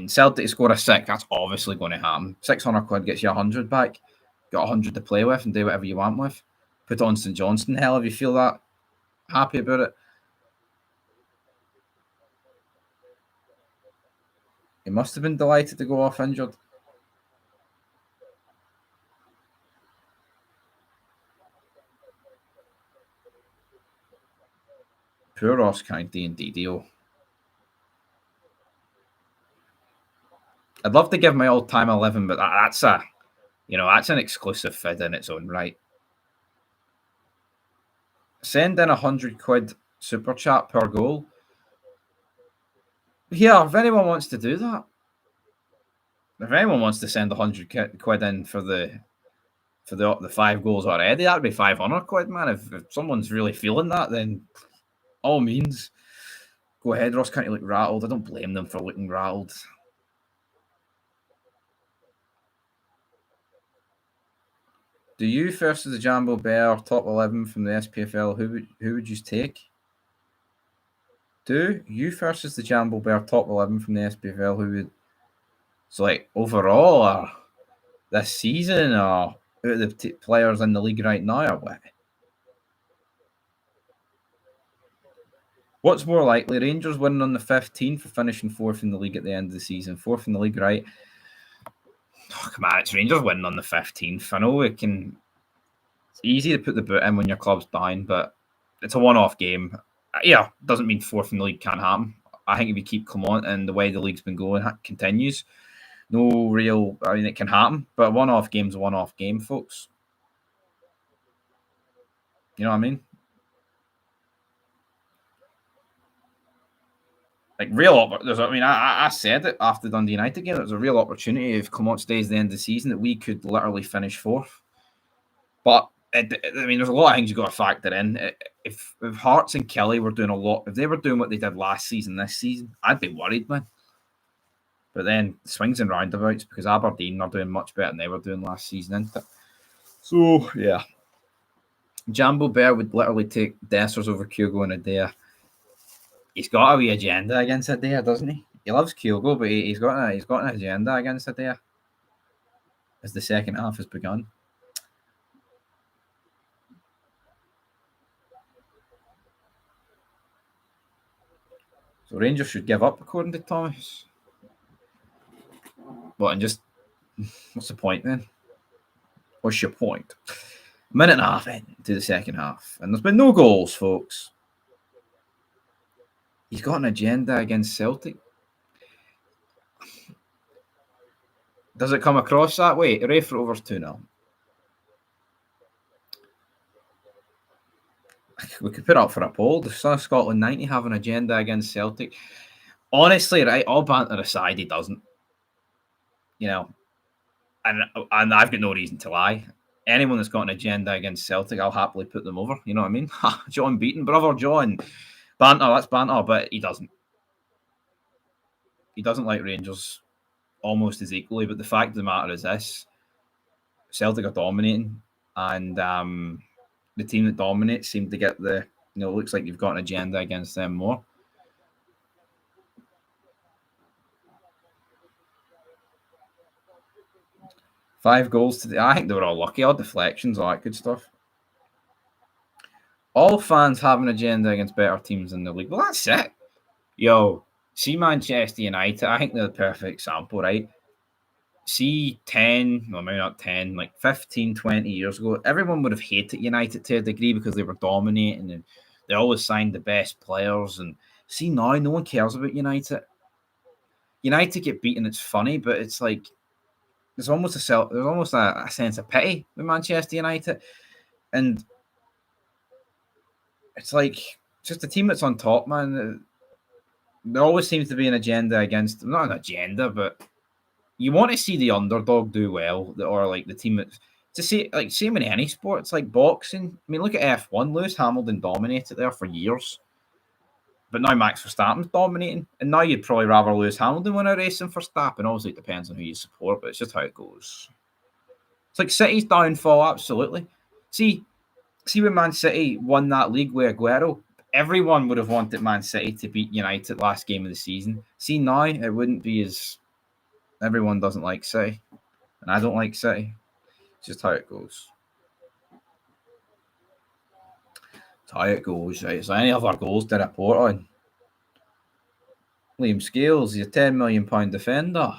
Speaker 1: Celtic score a 6, that's obviously going to happen. 600 quid gets you 100 back. Got 100 to play with and do whatever you want with. Put on St Johnstone, hell, if you feel that happy about it. He must have been delighted to go off injured. Poor Ross County and DDO. I'd love to give my all-time 11, but that's that's an exclusive fid in its own right. Send in 100 quid super chat per goal. Yeah, if anyone wants to do that. If anyone wants to send 100 quid in for the 5 goals already, that'd be 500 quid, man. If someone's really feeling that, then all means, go ahead. Ross County look rattled. I don't blame them for looking rattled. Do you versus the Jambo Bear top 11 from the SPFL? Who would you take? Do you versus the Jambo Bear top 11 from the SPFL? Who would? So like overall, or this season, or who are the players in the league right now, or what? What's more likely, Rangers winning on the 15th or finishing fourth in the league at the end of the season? Fourth in the league, right? Oh, come on, it's Rangers winning on the 15th. I know it can. It's easy to put the boot in when your club's down, but it's a one-off game. Yeah, doesn't mean fourth in the league can't happen. I think if we keep Clement and the way the league's been going continues, no real. I mean, it can happen, but a one-off game's a one-off game, folks. You know what I mean? Like there's. I mean, I said it after the Dundee United game. There's a real opportunity if Clement stays at the end of the season that we could literally finish fourth. But I mean, there's a lot of things you've got to factor in. If Hearts and Kelly were doing a lot, if they were doing what they did last season, this season, I'd be worried, man. But then swings and roundabouts because Aberdeen are doing much better than they were doing last season, isn't it? So yeah, Jambo Bear would literally take Dessers over Kyogo and Adair. He's got a wee agenda against Adair, doesn't he? He loves Kyogo, but he's got an agenda against Adair as the second half has begun. So Rangers should give up, according to Thomas. What, and just what's the point then? What's your point? A minute and a half into the second half, and there's been no goals, folks. He's got an agenda against Celtic. Does it come across that way? Refer overs 2-0. We could put up for a poll. Does Son of Scotland 90 have an agenda against Celtic? Honestly, right, all banter aside, he doesn't. You know, and I've got no reason to lie. Anyone that's got an agenda against Celtic, I'll happily put them over. You know what I mean? John Beaton, brother John. Banter, that's banter, but he doesn't. He doesn't like Rangers almost as equally, but the fact of the matter is this. Celtic are dominating, and the team that dominates seem to get the, it looks like you've got an agenda against them more. Five goals today. I think they were all lucky. All deflections, all that good stuff. All fans have an agenda against better teams in the league. Well, that's it. Yo, see Manchester United. I think they're the perfect example, right? See 10, well, maybe not 10, like 15, 20 years ago, everyone would have hated United to a degree because they were dominating and they always signed the best players. And see now, no one cares about United. United get beaten, it's funny, but it's like there's almost a sense of pity with Manchester United. And it's like just the team that's on top, man. There always seems to be an agenda against them. Not an agenda, but you want to see the underdog do well, or like the team that's to see, like same in any sport. It's like boxing. I mean, look at F1. Lewis Hamilton dominated there for years, but now Max Verstappen's dominating, and now you'd probably rather Lewis Hamilton win a race than Verstappen. Obviously, it depends on who you support, but it's just how it goes. It's like City's downfall, absolutely. See when Man City won that league with Aguero, everyone would have wanted Man City to beat United last game of the season. See now, it wouldn't be as. Everyone doesn't like City, and I don't like City. It's just how it goes. It's how it goes, right? So any other goals to report on? Liam Scales, he's a £10 million defender.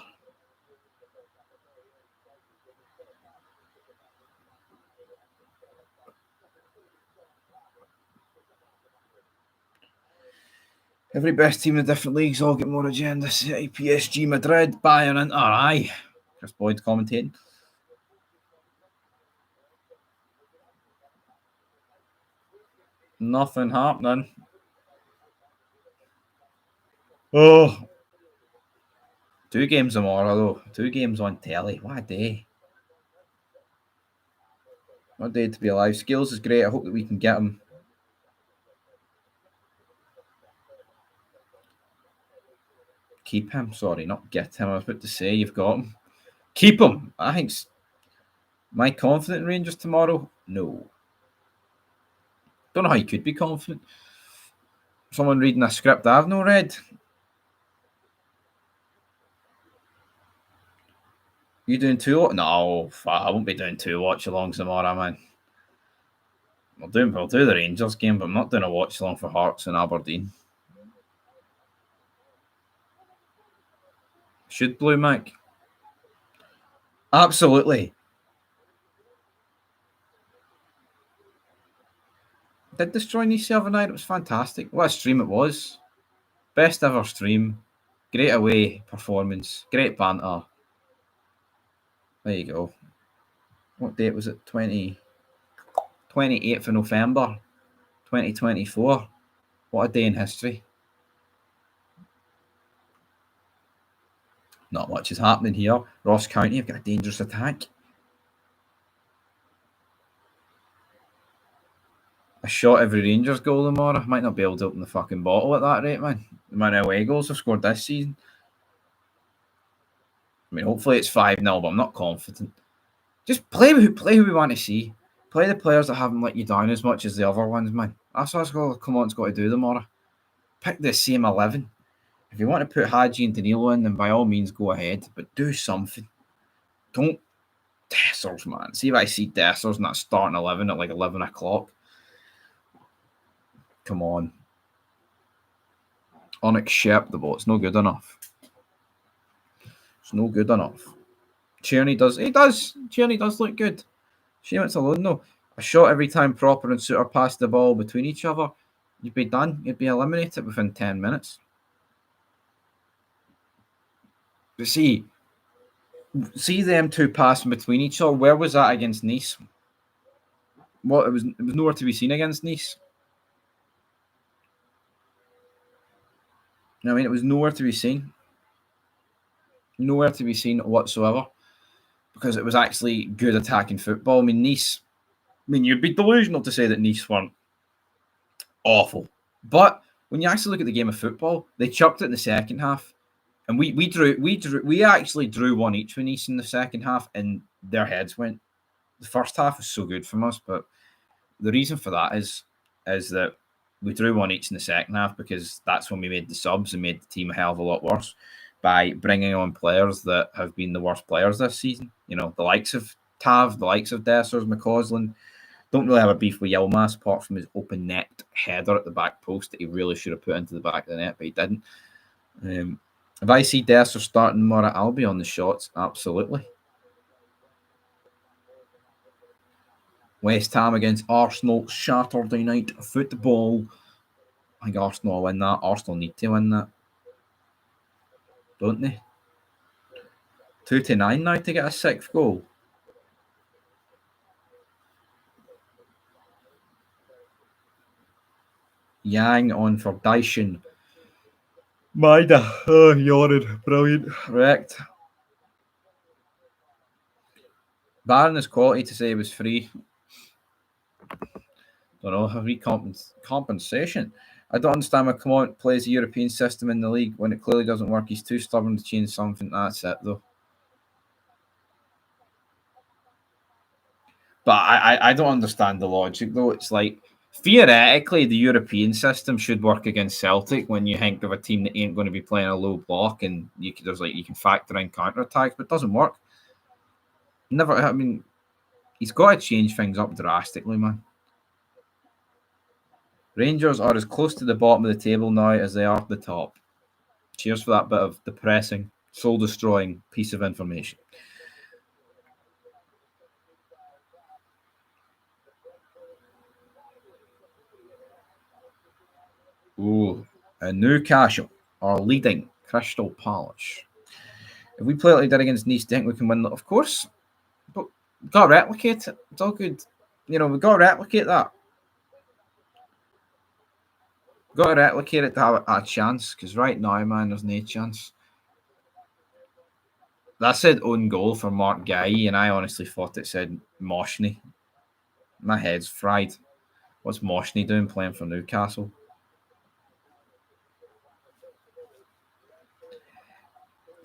Speaker 1: Every best team in different leagues all get more agenda. City, PSG, Madrid, Bayern, Inter. Aye. Chris Boyd commentating. Nothing happening. Oh. 2 games tomorrow, though. 2 games on telly. What a day. What a day to be alive. Skills is great. I hope that we can get him. Keep him. Sorry, not get him. I was about to say you've got him. Keep him. I think Am I confident in Rangers tomorrow? No. Don't know how you could be confident. Someone reading a script I've not read. You doing two? No, I won't be doing two watch-alongs tomorrow, man. We'll do the Rangers game, but I'm not doing a watch-along for Hearts and Aberdeen. Should Blue Mac? Absolutely. Did destroy Nice the other night. It was fantastic. What a stream it was. Best ever stream. Great away performance. Great banter. There you go. What date was it? 28th of November, 2024. What a day in history. Not much is happening here. Ross County have got a dangerous attack. A shot every Rangers goal tomorrow. Might not be able to open the fucking bottle at that rate, man. The amount of away goals I've scored this season. I mean, hopefully it's 5-0, but I'm not confident. Just play who we want to see. Play the players that haven't let you down as much as the other ones, man. That's what it's got to do tomorrow. Pick the same 11. If you want to put Hadji and Danilo in, then by all means go ahead, but do something. Don't Dessers, man. See if I see Dessers and that starting 11 at like 11 o'clock. Come on. Unacceptable. It's no good enough. It's no good enough. Tierney does. Tierney does look good. Shame it's alone though. A shot every time Proper and Suter pass the ball between each other, you'd be done. You'd be eliminated within 10 minutes. But see them two passing between each other. Where was that against Nice? Well, it was nowhere to be seen against Nice. I mean, it was nowhere to be seen. Nowhere to be seen whatsoever. Because it was actually good attacking football. I mean, Nice. I mean, you'd be delusional to say that Nice weren't awful. But when you actually look at the game of football, they chucked it in the second half. And we actually drew one each with Nice in the second half, and their heads went. The first half was so good from us, but the reason for that is that we drew one each in the second half because that's when we made the subs and made the team a hell of a lot worse by bringing on players that have been the worst players this season. You know, the likes of Tav, the likes of Dessers, McCausland. Don't really have a beef with Yilmaz apart from his open net header at the back post that he really should have put into the back of the net, but he didn't. If I see Dessers starting tomorrow, I'll be on the shots. Absolutely. West Ham against Arsenal, Saturday night football. I think Arsenal will win that. Arsenal need to win that. Don't they? 2-9 now to get a sixth goal. Yang on for Dyson. Maida. Oh, yawning. Brilliant. Correct. Barring his quality to say he was free. Don't know. Have we compensation? I don't understand why Clement plays a European system in the league when it clearly doesn't work. He's too stubborn to change something. That's it, though. But I don't understand the logic, though. It's like, theoretically, the European system should work against Celtic when you think of a team that ain't going to be playing a low block and you can factor in counter attacks, but it doesn't work. Never. I mean, he's got to change things up drastically, man. Rangers are as close to the bottom of the table now as they are at the top. Cheers for that bit of depressing, soul-destroying piece of information. Ooh, and Newcastle are leading Crystal Palace. If we play like we did against Nice, do you think we can win? Of course. But we've got to replicate it. It's all good. You know, we've got to replicate that. We've got to replicate it to have a chance, because right now, man, there's no chance. That said own goal for Mark Guy, and I honestly thought it said Moshney. My head's fried. What's Moshney doing playing for Newcastle?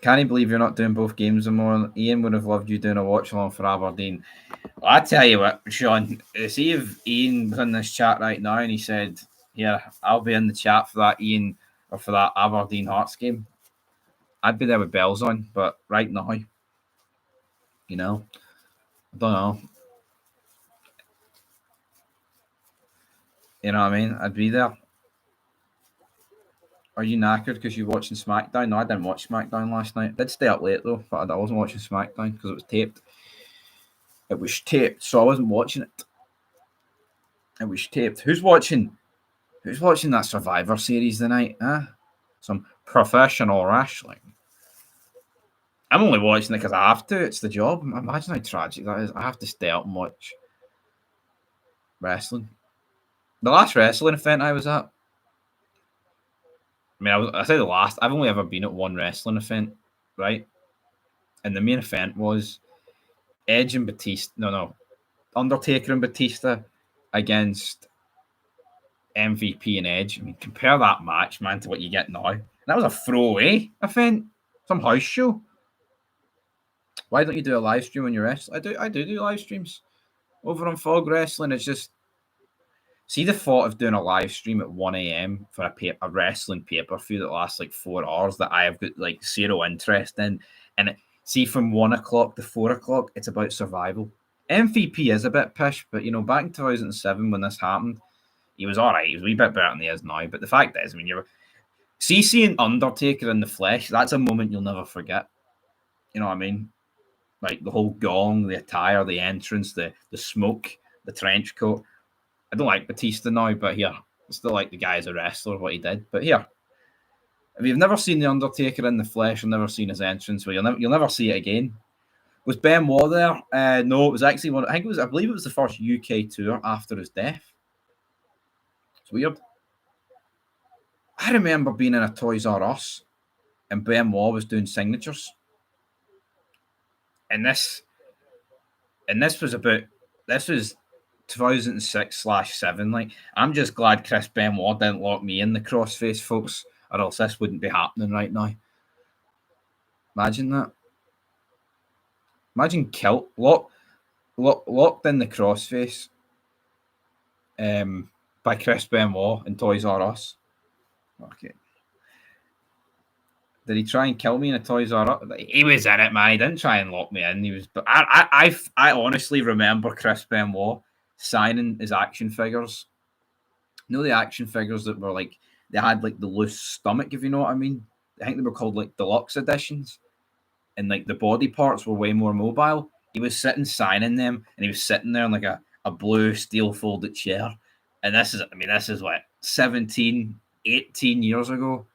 Speaker 1: Can't believe you're not doing both games anymore. Ian would have loved you doing a watch along for Aberdeen. Well, I tell you what, Sean, see if Ian was in this chat right now and he said, yeah, I'll be in the chat for that Ian or for that Aberdeen Hearts game. I'd be there with bells on, but right now, you know, I don't know. You know what I mean? I'd be there. Are you knackered because you're watching SmackDown? No, I didn't watch SmackDown last night. I did stay up late though, but I wasn't watching SmackDown because it was taped. It was taped, so I wasn't watching it. It was taped. Who's watching that Survivor series tonight? Huh? Some professional wrestling. I'm only watching it because I have to. It's the job. Imagine how tragic that is. I have to stay up and watch wrestling. The last wrestling event I was at, I mean, I say the last. I've only ever been at one wrestling event, right? And the main event was Edge and Batista. No, Undertaker and Batista against MVP and Edge. I mean, compare that match, man, to what you get now. And that was a throwaway event, some house show. Why don't you do a live stream on your wrestling? I do live streams over on Fog Wrestling. It's just see the thought of doing a live stream at 1 a.m. for a wrestling pay-per-view that lasts like 4 hours that I have got like zero interest in. And see, from 1 o'clock to 4 o'clock, it's about survival. MVP is a bit pish, but back in 2007 when this happened, he was all right. He was a wee bit better than he is now. But the fact is, I mean, seeing Undertaker in the flesh, that's a moment you'll never forget. You know what I mean? Like the whole gong, the attire, the entrance, the smoke, the trench coat. I don't like Batista now, but here, I still like the guy as a wrestler, what he did. But here, if you've never seen the Undertaker in the flesh, you've never seen his entrance, well, you'll never see it again. Was Benoit there? No, it was actually I believe it was the first UK tour after his death. It's weird. I remember being in a Toys R Us and Benoit was doing signatures. And this was 2006/7. Like, I'm just glad Chris Benoit didn't lock me in the crossface, folks, or else this wouldn't be happening right now. Imagine that. Imagine Kilt locked in the crossface by Chris Benoit in Toys R Us. Okay. Did he try and kill me in a Toys R Us? He was in it, man. He didn't try and lock me in. He was. But I honestly remember Chris Benoit signing his action figures. You know the action figures that were like they had like the loose stomach, if you know what I mean. I think they were called like deluxe editions, and like the body parts were way more mobile. He was sitting signing them, and he was sitting there in like a blue steel folded chair. And this is what 17, 18 years ago.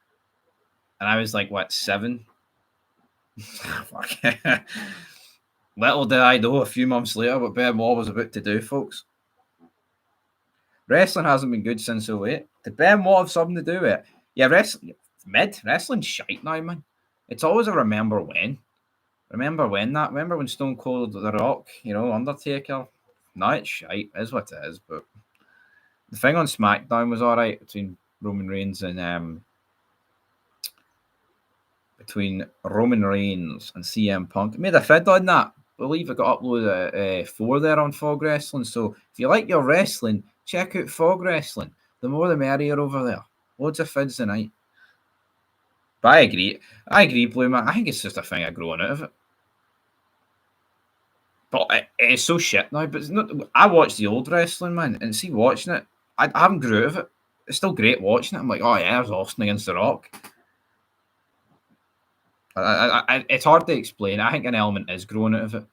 Speaker 1: And I was like, what, 7? Little did I know a few months later what Benoit was about to do, folks. Wrestling hasn't been good since 08. Did Benoit have something to do with it? Yeah, wrestling's shite now, man. It's always a remember when. Remember when Stone Cold, The Rock, Undertaker? No, it's shite. It is what it is. But the thing on SmackDown was all right between Roman Reigns and CM Punk. I made a vid on that. I believe it got uploaded at 4 there on Fog Wrestling. So if you like your wrestling, check out Fog Wrestling. The more the merrier over there. Loads of vids tonight. But I agree, Blue Man. I think it's just a thing of growing out of it. But it's so shit now. But I watch the old wrestling, man, and see watching it, I haven't grew out of it. It's still great watching it. I'm like, oh yeah, there's Austin against The Rock. It's hard to explain. I think an element is growing out of it.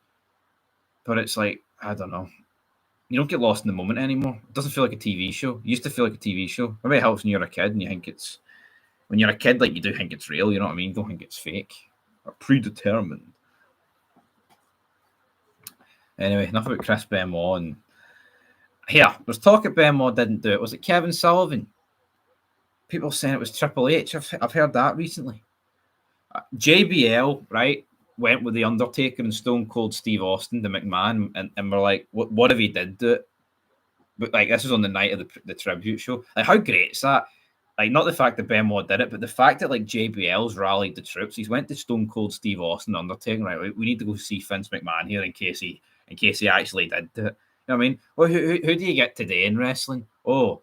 Speaker 1: But it's like, I don't know. You don't get lost in the moment anymore. It doesn't feel like a TV show. It used to feel like a TV show. Maybe it helps when you're a kid and you think it's... When you're a kid, like, you do think it's real, you know what I mean? You don't think it's fake or predetermined. Anyway, enough about Chris Benoit. And here, there's talk that Benoit didn't do it. Was it Kevin Sullivan? People saying it was Triple H. I've heard that recently. JBL, right, went with The Undertaker and Stone Cold Steve Austin to McMahon, and we're like, what if he did do it? But like, this was on the night of the tribute show. Like, how great is that? Like, not the fact that Benoit did it, but the fact that like JBL's rallied the troops. He's went to Stone Cold Steve Austin, Undertaker. Right, we need to go see Vince McMahon here in case he actually did do it. You know what I mean? Well, who do you get today in wrestling? Oh,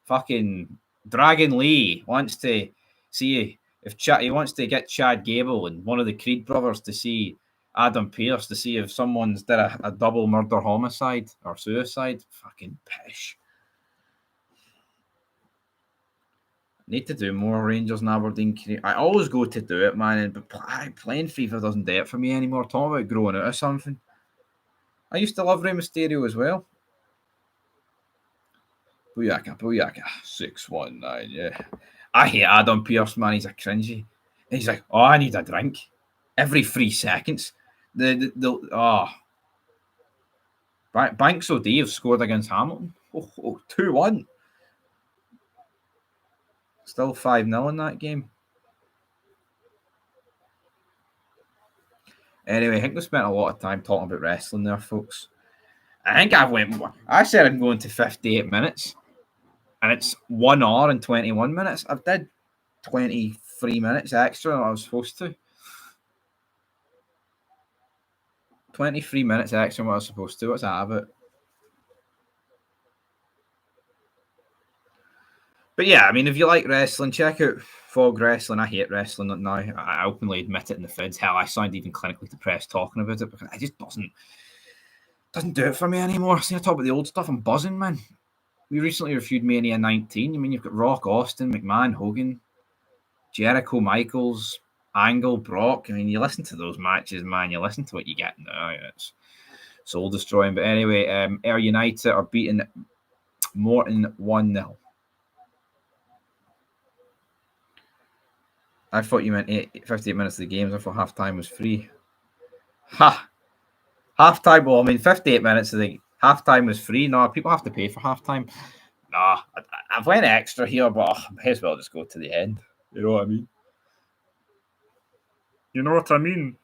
Speaker 1: fucking Dragon Lee wants to see if he wants to get Chad Gable and one of the Creed brothers to see Adam Pearce to see if someone's did a double murder homicide or suicide. Fucking pish. Need to do more Rangers and Aberdeen. I always go to do it, man, but playing FIFA doesn't do it for me anymore. Talking about growing out of something. I used to love Rey Mysterio as well. Booyaka. 619, yeah. I hate Adam Pearce, man. He's a cringy. He's like, oh, I need a drink. Every 3 seconds. Banks O'Day have scored against Hamilton. 2-1. Still 5-0 in that game. Anyway, I think we spent a lot of time talking about wrestling there, folks. I said I'm going to 58 minutes, and it's 1 hour and 21 minutes. I've did 23 minutes extra than I was supposed to. 23 minutes extra than what I was supposed to. What's that about? But yeah, I mean, if you like wrestling, check out Fog Wrestling. I hate wrestling now. I openly admit it in the vids. Hell, I sound even clinically depressed talking about it because it just doesn't do it for me anymore. See, I talk about the old stuff. I'm buzzing, man. We recently reviewed Mania 19. I mean, you've got Rock, Austin, McMahon, Hogan, Jericho, Michaels, Angle, Brock. I mean, you listen to those matches, man. You listen to what you get now. It's soul destroying. But anyway, Air United are beating Morton 1-0. I thought you meant 58 minutes of the games. I thought halftime was free. Halftime, well, I mean, 58 minutes of the halftime was free. No, people have to pay for halftime. Nah, I've went extra here, but I may as well just go to the end. You know what I mean? You know what I mean?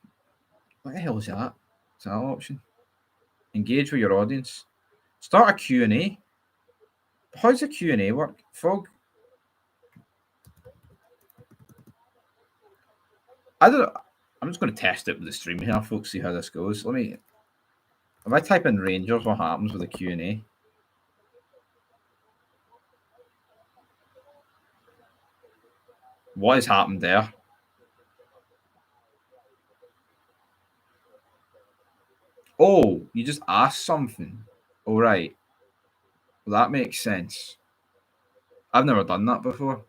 Speaker 1: What the hell is that? Is that an option? Engage with your audience. Start a Q&A. How does a Q&A work? Fog? I don't know. I'm just going to test it with the stream here, folks, see how this goes. If I type in Rangers, what happens with the Q&A? What has happened there? Oh, you just asked something. All right. Well, that makes sense. I've never done that before.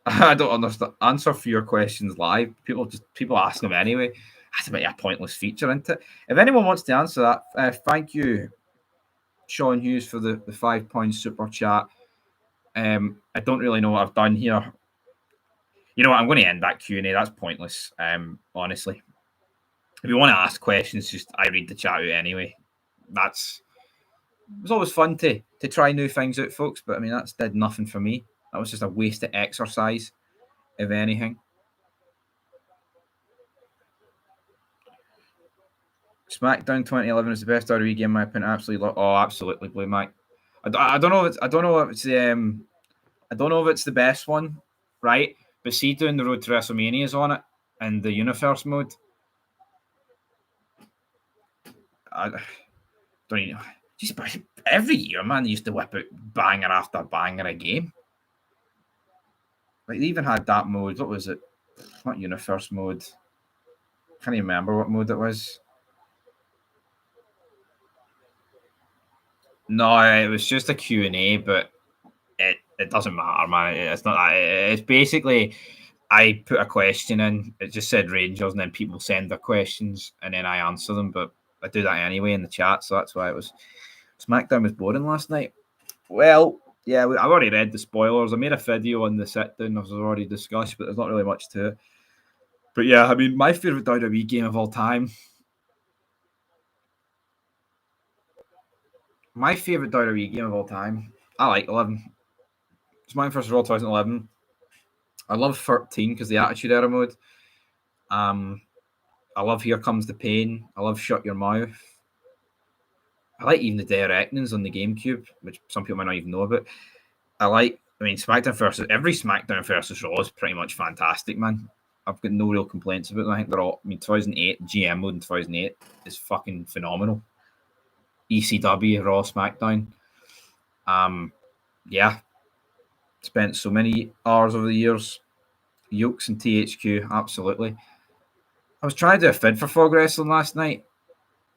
Speaker 1: I don't understand. Answer fewer questions live. People ask them anyway. That's a bit of a pointless feature, isn't it? If anyone wants to answer that, thank you, Sean Hughes, for the £5 super chat. I don't really know what I've done here. You know what? I'm going to end that Q&A. That's pointless, honestly. If you want to ask questions, just I read the chat out anyway. It was always fun to try new things out, folks, but I mean, that's did nothing for me. That was just a waste of exercise, if anything. SmackDown 2011 is the best WWE game in my opinion. Absolutely, Blue Mike. I don't know if it's the best one, right? But see, doing the Road to WrestleManias on it and the Universe mode, I don't even know. Just every year, man, they used to whip out banger after banger a game. Like they even had that mode. What was it? Not Universe mode. Can't even remember what mode it was. No, it was just a Q&A, but it doesn't matter, man. It's not that. It's basically I put a question in. It just said Rangers, and then people send their questions, and then I answer them. But I do that anyway in the chat, so that's why it was. SmackDown was boring last night. Well, yeah, I've already read the spoilers. I made a video on the sit-down, as I've already discussed, but there's not really much to it. But yeah, I mean, my favourite WWE game of all time. My favourite WWE game of all time. I like 11. It's mine first of all, 2011. I love 13 because the Attitude Era mode. I love Here Comes the Pain. I love Shut Your Mouth. I like even the Day of Reckonings on the GameCube, which some people might not even know about. I like I mean, every SmackDown versus Raw is pretty much fantastic, man. I've got no real complaints about them. I think they're all. I mean, 2008 GM mode in 2008 is fucking phenomenal. ECW Raw SmackDown. Yeah, spent so many hours over the years. Yokes and THQ, absolutely. I was trying to do a fid for Fog Wrestling last night.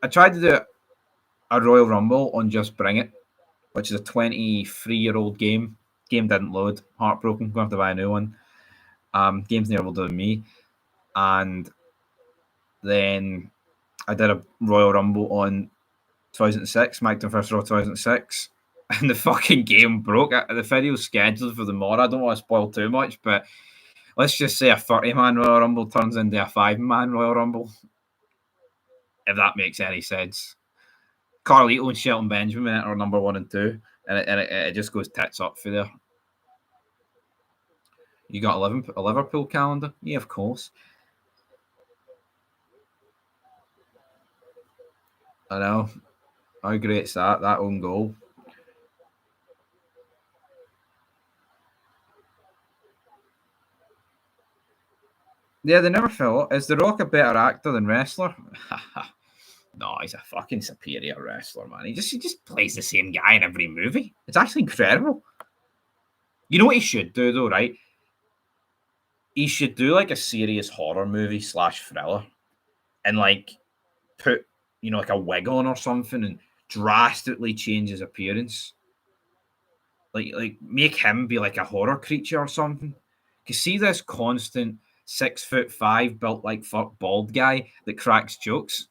Speaker 1: I tried to do a Royal Rumble on Just Bring It, which is a 23-year-old game. Game didn't load. Heartbroken. Going to have to buy a new one. Game's never done me. And then I did a Royal Rumble on 2006, SmackDown vs. Raw 2006, and the fucking game broke. The video's scheduled for tomorrow. I don't want to spoil too much, but let's just say a 30-man Royal Rumble turns into a 5-man Royal Rumble, if that makes any sense. Carlito and Shelton Benjamin are number 1 and 2, and it just goes tits up for there. You got a Liverpool calendar? Yeah, of course. I know. How great's that own goal? Yeah, they never fell off. Is The Rock a better actor than wrestler? No, he's a fucking superior wrestler, man. He just plays the same guy in every movie. It's actually incredible. You know what he should do, though, right? He should do like a serious horror movie / thriller and like put, like a wig on or something and drastically change his appearance. Like make him be like a horror creature or something. Cause see this constant 6'5" built like fuck bald guy that cracks jokes.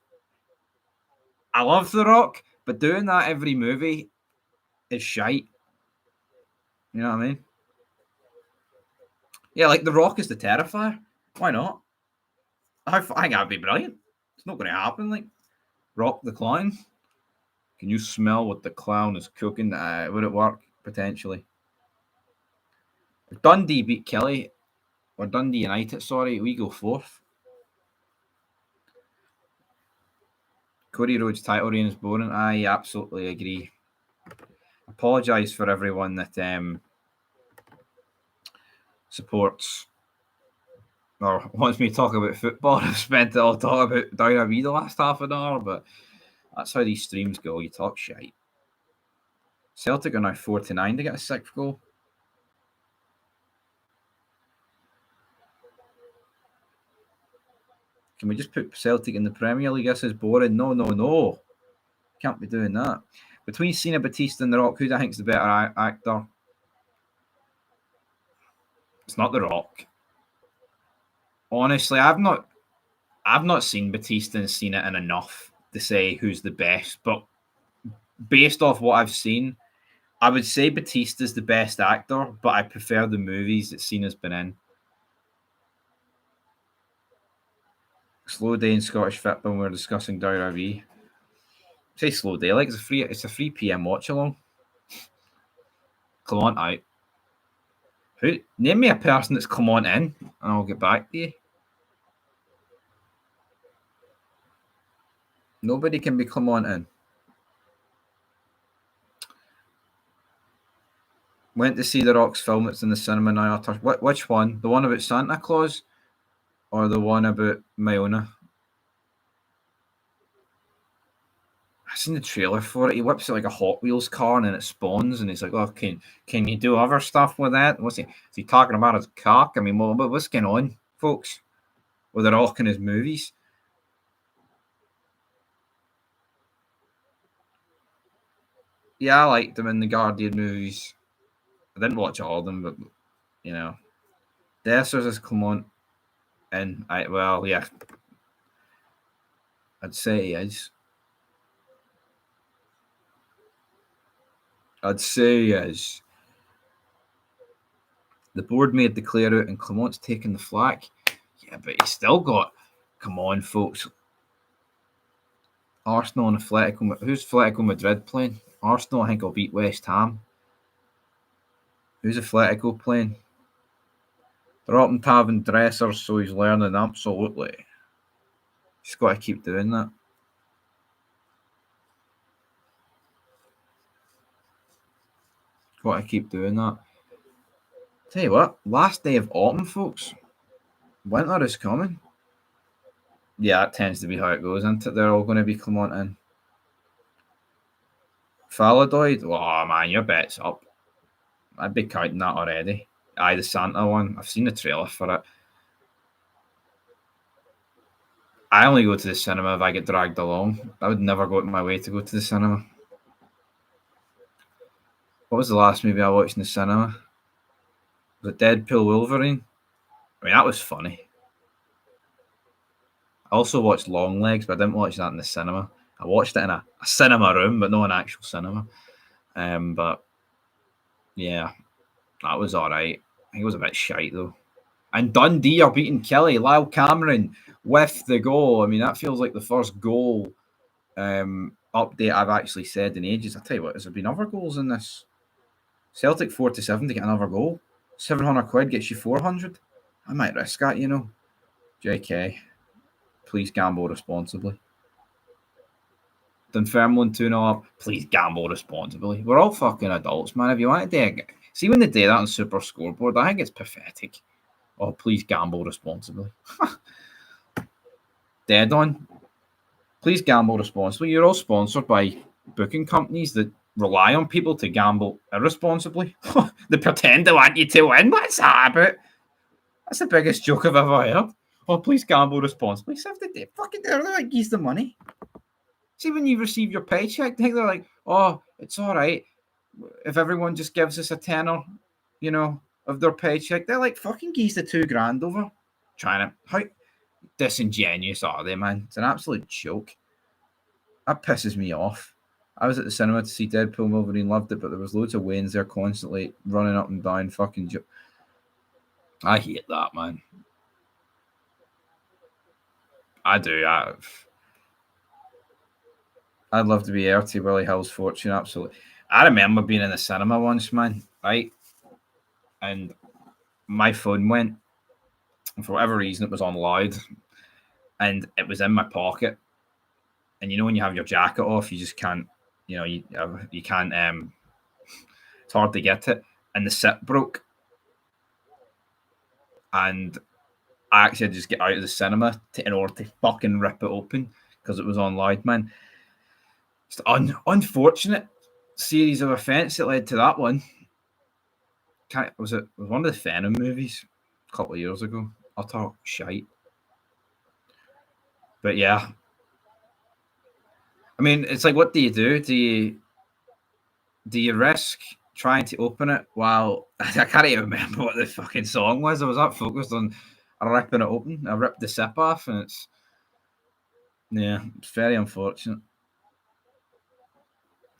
Speaker 1: I love The Rock, but doing that every movie is shite. You know what I mean? Yeah, like The Rock is the Terrifier. Why not? I think that'd be brilliant. It's not going to happen. Like Rock the Clown. Can you smell what the clown is cooking? Would it work potentially? If Dundee beat Kelly or Dundee United, sorry, we go 4th. Cody Rhodes title reign is boring. I absolutely agree. Apologise for everyone that supports or wants me to talk about football. I've spent it all talking about WWE the last half an hour, but that's how these streams go. You talk shite. Celtic are now 4-9 to get a 6th goal. Can we just put Celtic in the Premier League? This is boring. No. Can't be doing that. Between Cena, Batista, and The Rock, who do I think is the better actor? It's not The Rock. Honestly, I've not seen Batista and Cena in enough to say who's the best. But based off what I've seen, I would say Batista's the best actor, but I prefer the movies that Cena's been in. Slow day in Scottish football when we're discussing WWE. Say slow day, like it's a 3 p.m. watch along. Come on out. Name me a person that's come on in, and I'll get back to you. Nobody can be come on in. Went to see The Rock's film. It's in the cinema now. Which one? The one about Santa Claus, or the one about Mayona? I've seen the trailer for it. He whips it like a Hot Wheels car and then it spawns, and he's like, "Oh, can you do other stuff with that?" Is he talking about his cock? I mean, what's going on, folks? With The Rock in his movies? Yeah, I liked him in the Guardian movies. I didn't watch all of them, but Dessers has come on, and yeah, I'd say he is. The board made the clear out, and Clement's taking the flack. Yeah, but he's still got. Come on, folks. Arsenal and Atletico. Who's Atletico Madrid playing? Arsenal, I think, will beat West Ham. Who's Atletico playing? They're up and having dressers, so he's learning absolutely. He's got to keep doing that. Got to keep doing that. Tell you what, last day of autumn, folks. Winter is coming. Yeah, that tends to be how it goes, isn't it? They're all going to be Clemontin. Faladoid? Oh, man, your bet's up. I'd be counting that already. Aye, the Santa one. I've seen the trailer for it. I only go to the cinema if I get dragged along. I would never go out of my way to go to the cinema. What was the last movie I watched in the cinema? Was it Deadpool Wolverine? I mean, that was funny. I also watched Longlegs, but I didn't watch that in the cinema. I watched it in a cinema room, but not an actual cinema. But yeah, that was all right. I think it was a bit shite though. And Dundee are beating Kelly. Lyle Cameron with the goal. I mean, that feels like the first goal update I've actually said in ages. I tell you what, has there been other goals in this? Celtic 4-7 to get another goal. 700 quid gets you 400. I might risk that, you know. JK, please gamble responsibly. Dunfermline 2-0 up. Please gamble responsibly. We're all fucking adults, man. If you want to do it, see when they do that on Super Scoreboard, I think it's pathetic. Oh, please gamble responsibly. Dead on. Please gamble responsibly. You're all sponsored by booking companies that rely on people to gamble irresponsibly. They pretend they want you to win. What's that about? That's the biggest joke I've ever heard. Oh, please gamble responsibly. So if they fucking they're like, use the money. See, when you receive your paycheck, I think they're like, oh, it's all right if everyone just gives us a tenner, you know, of their paycheck. They're like, fucking geese the $2,000 over. Trying to, how disingenuous are they, man? It's an absolute joke. That pisses me off. I was at the cinema to see Deadpool Wolverine, loved it, but there was loads of Waynes there constantly running up and down, fucking. I hate that, man. I do. I'd love to be heir to Willie Hill's fortune, absolutely. I remember being in the cinema once, man, right? And my phone went, and for whatever reason, it was on loud, and it was in my pocket. And you know, when you have your jacket off, you just can't, you know, you can't. It's hard to get it, and the zip broke, and I actually had to just get out of the cinema in order to fucking rip it open because it was on loud, man. It's unfortunate series of events that led to that one. Was one of the Venom movies a couple of years ago? Utter shite. But yeah, I mean, it's like, what do you do? Do you risk trying to open it while I can't even remember what the fucking song was? I was that focused on ripping it open. I ripped the zip off, and it's very unfortunate.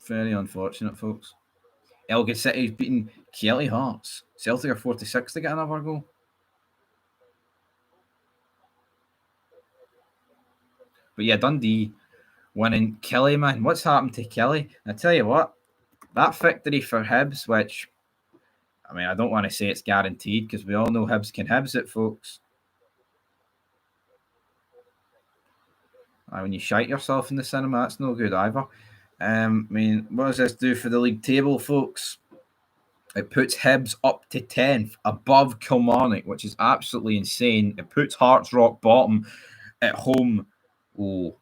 Speaker 1: Very unfortunate, folks. Elgin City's beating Kelly Hearts. Celtic are 4-6 to get another goal. But yeah, Dundee winning. Kelly, man, what's happened to Kelly? I tell you what, that victory for Hibs, which, I mean, I don't want to say it's guaranteed because we all know Hibs can Hibs it, folks. When you shite yourself in the cinema, that's no good either. I mean, what does this do for the league table, folks? It puts Hibs up to 10th, above Kilmarnock, which is absolutely insane. It puts Hearts rock bottom at home. Oh.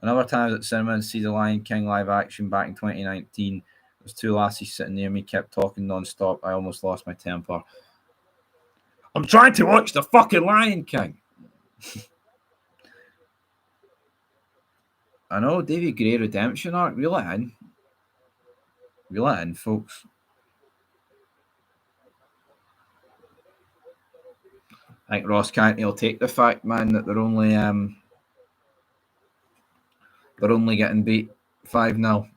Speaker 1: Another time I was at cinema and see the Lion King live action back in 2019. There's two lassies sitting near me, kept talking non-stop. I almost lost my temper. I'm trying to watch the fucking Lion King. I know, David Gray redemption arc. Reel it in. Reel it in, folks. I think Ross County will take the fact, man, that they're only getting beat 5-0,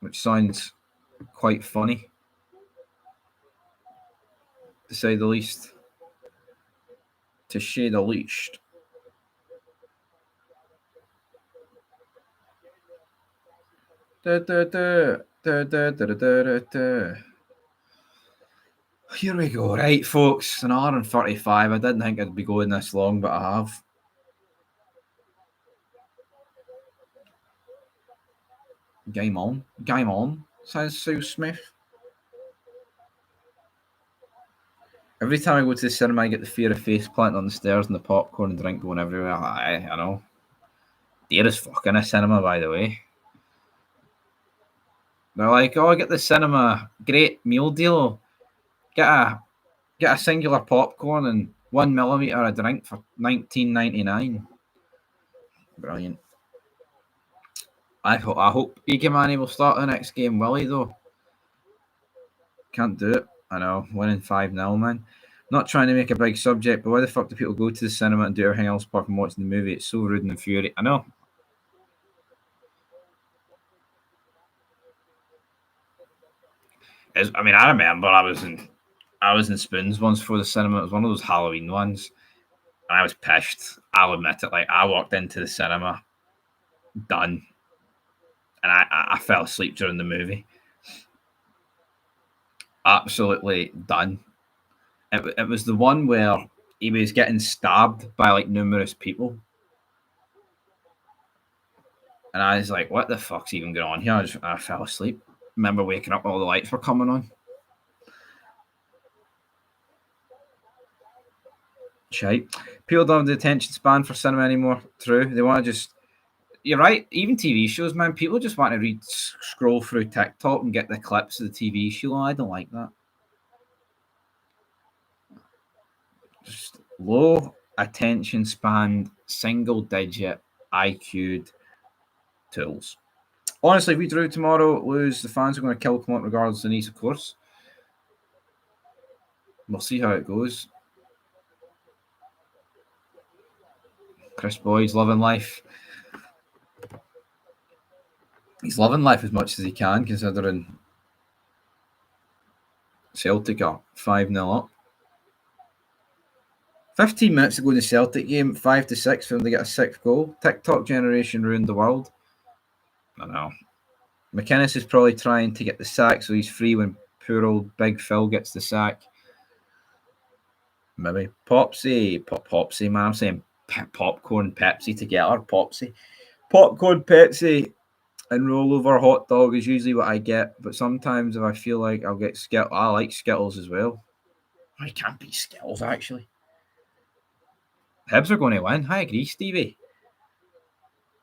Speaker 1: which sounds quite funny, to say the least. To say the least. Here we go. Right, folks. An hour and 35. I didn't think I'd be going this long, but I have. Game on. Game on. Sounds so smooth. Every time I go to the cinema, I get the fear of face planting on the stairs and the popcorn and drink going everywhere. I know. Dearest fuck in a cinema, by the way. They're like, oh, get the cinema, great meal deal. Get a singular popcorn and 1 millimeter a drink for $19.99. Brilliant. I hope Egamani will start the next game, will he though? Can't do it. I know, winning 5-0, man. Not trying to make a big subject, but why the fuck do people go to the cinema and do everything else apart from watching the movie? It's so rude and infuriating. I know. I mean, I remember I was in Spoons once for the cinema. It was one of those Halloween ones, and I was pissed. I'll admit it. Like, I walked into the cinema, done, and I fell asleep during the movie. Absolutely done. It was the one where he was getting stabbed by like numerous people, and I was like, "What the fuck's even going on here?" I fell asleep. Remember waking up, all the lights were coming on. Shite. People don't have the attention span for cinema anymore. True. They want to just. You're right. Even TV shows, man. People just want to scroll through TikTok and get the clips of the TV show. I don't like that. Just low attention span, single digit IQ'd tools. Honestly, if we drew tomorrow, lose, the fans are going to kill Clement regardless of Nice, of course. We'll see how it goes. Chris Boyd's loving life. He's loving life as much as he can, considering Celtic are 5-0 up. 15 minutes ago in the Celtic game, 5-6 for them to get a sixth goal. TikTok generation ruined the world. I know. McInnes is probably trying to get the sack so he's free when poor old Big Phil gets the sack. Maybe. Popsy, man. I'm saying popcorn, Pepsi together. Popsy. Popcorn, Pepsi, and rollover hot dog is usually what I get. But sometimes if I feel like I'll get Skittles, I like Skittles as well. I can't beat Skittles, actually. Hibs are going to win. I agree, Stevie.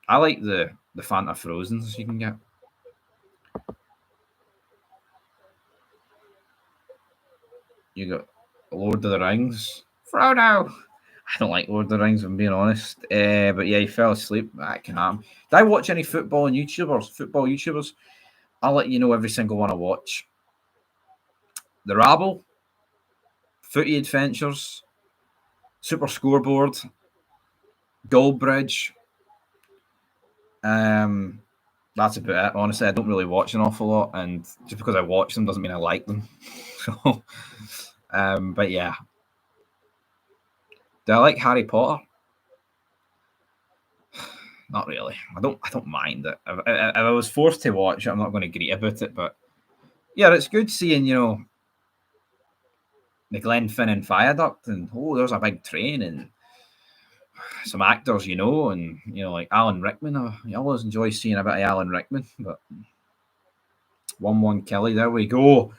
Speaker 1: I like the Fanta Frozens you can get. You got Lord of the Rings. Frodo. I don't like Lord of the Rings, if I'm being honest. But yeah, he fell asleep. That can happen. Did I watch any football YouTubers? I'll let you know every single one I watch. The Rabble, Footy Adventures, Super Scoreboard, Goldbridge. That's about it. Honestly, I don't really watch an awful lot, and just because I watch them doesn't mean I like them. So, but yeah. Do I like Harry Potter? Not really. I don't mind it. If I was forced to watch it, I'm not going to greet about it. But yeah, it's good seeing the Glenfinnan Viaduct, and there's a big train and some actors, and like Alan Rickman. I always enjoy seeing a bit of Alan Rickman. But 1-1 Kelly. There we go.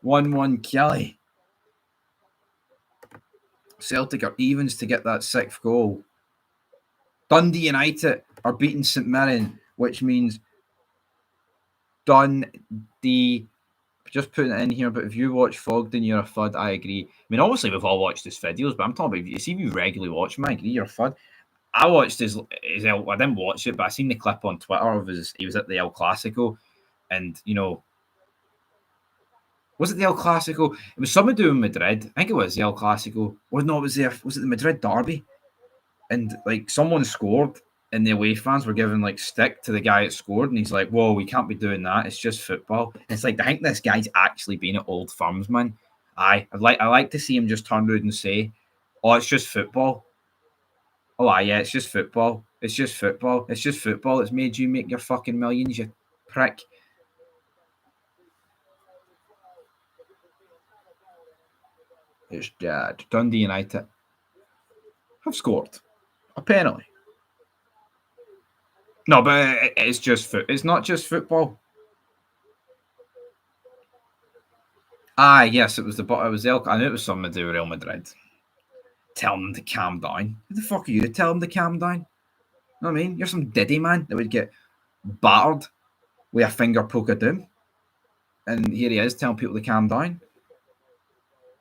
Speaker 1: 1-1 Kelly. Celtic are evens to get that sixth goal. Dundee United are beating St Mirren, which means Dundee. Just putting it in here, but if you watch Fogden, you're a FUD. I agree. I mean, obviously we've all watched his videos, but I'm talking about if you regularly watch him, I agree, you're a FUD. I watched his I didn't watch it, but I seen the clip on Twitter of he was at the El Clasico, and was it the El Clasico? It was something doing Madrid. I think it was the El Clasico. Was it the Madrid derby? And like someone scored, and the away fans were giving like stick to the guy that scored, and he's like, "Whoa, we can't be doing that. It's just football." And it's like I think this guy's actually been at Old Firms, man. I like to see him just turn around and say, "Oh, it's just football." Oh, yeah, it's just football. It's just football. It's just football. It's made you make your fucking millions, you prick. It's Dundee United have scored a penalty. No, but it's not just football. Yes, it was I knew it was something to do with Real Madrid. Tell them to calm down. Who the fuck are you to tell them to calm down? You know what I mean? You're some diddy man that would get battered with a finger poke of doom. And here he is telling people to calm down.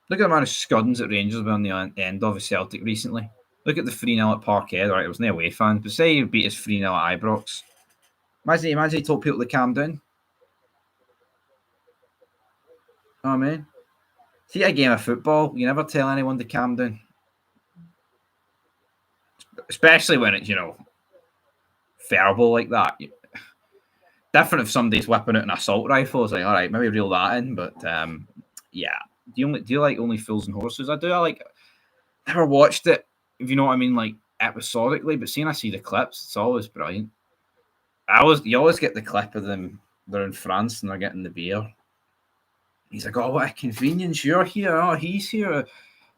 Speaker 1: Look at the amount of scuddings that Rangers were on the end of Celtic recently. Look at the 3-0 at Parkhead. Right, it was no away fan. But say he beat us 3-0 at Ibrox. Imagine he told people to calm down. You know what I mean? See, a game of football, you never tell anyone to calm down. Especially when it's, verbal like that. Different if somebody's whipping out an assault rifle. It's like, all right, maybe reel that in. But yeah. Do you like Only Fools and Horses? I do. I never watched it, if you know what I mean, like episodically, but seeing I see the clips, it's always brilliant. You always get the clip of them, they're in France and they're getting the beer. He's like, oh, what a convenience, you're here. Oh, he's here.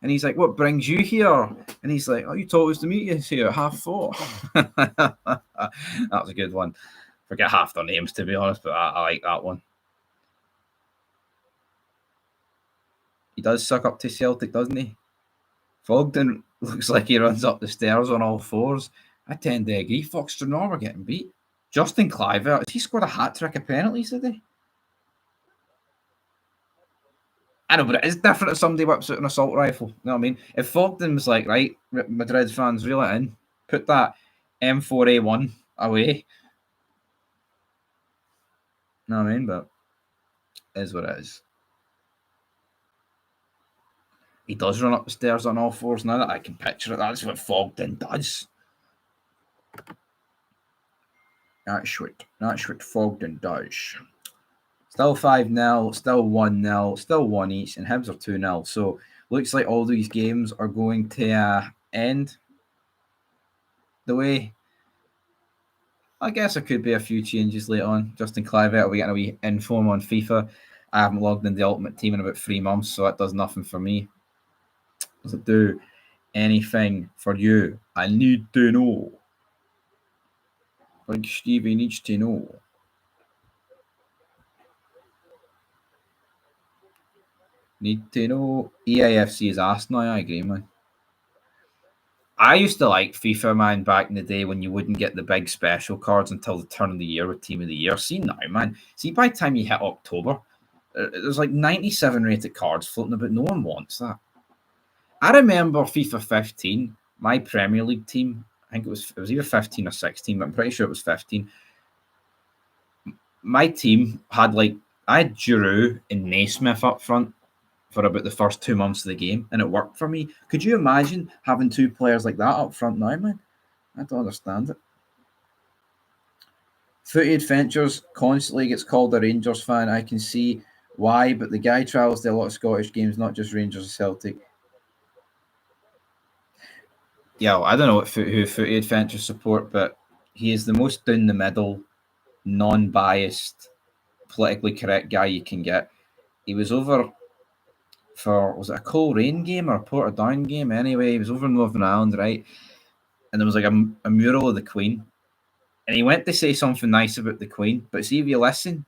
Speaker 1: And he's like, what brings you here? And he's like, oh, you told us to meet you here at 4:30. That was a good one. Forget half their names, to be honest, but I like that one. He does suck up to Celtic, doesn't he? Fogden looks like he runs up the stairs on all fours. I tend to agree. Foxton are getting beat. Justin Cliver, has he scored a hat-trick of penalties today? I know, but it is different if somebody whips out an assault rifle. You know what I mean? If Fogden was like, right, Madrid fans, reel it in, put that M4A1 away. You know what I mean? But it is what it is. He does run up the stairs on all fours now that I can picture it. That's what Fogden does. That's what Fogden does. Still 5-0, still 1-0, still 1 each, and Hibs are 2-0. So looks like all these games are going to end the way. I guess there could be a few changes later on. Justin Clivert will be getting a wee inform on FIFA. I haven't logged in the Ultimate Team in about 3 months, so that does nothing for me. Does it do anything for you? I need to know. Like Stevie needs to know. Need to know. EAFC is Arsenal. I agree, man. I used to like FIFA, man, back in the day when you wouldn't get the big special cards until the turn of the year with Team of the Year. See now, man. See, by the time you hit October, there's like 97 rated cards floating about. No one wants that. I remember FIFA 15, my Premier League team. I think it was either 15 or 16, but I'm pretty sure it was 15. My team had I had Giroud and Naismith up front for about the first 2 months of the game, and it worked for me. Could you imagine having 2 players like that up front now, man? I don't understand it. Footy Adventures constantly gets called a Rangers fan. I can see why, but the guy travels to a lot of Scottish games, not just Rangers or Celtic. Yeah, well, I don't know who Footy Adventures support, but he is the most down the middle, non-biased, politically correct guy you can get. He was over for, was it a Coleraine game or a Portadown game? Anyway, he was over in Northern Ireland, right? And there was like a mural of the Queen. And he went to say something nice about the Queen. But see, if you listen,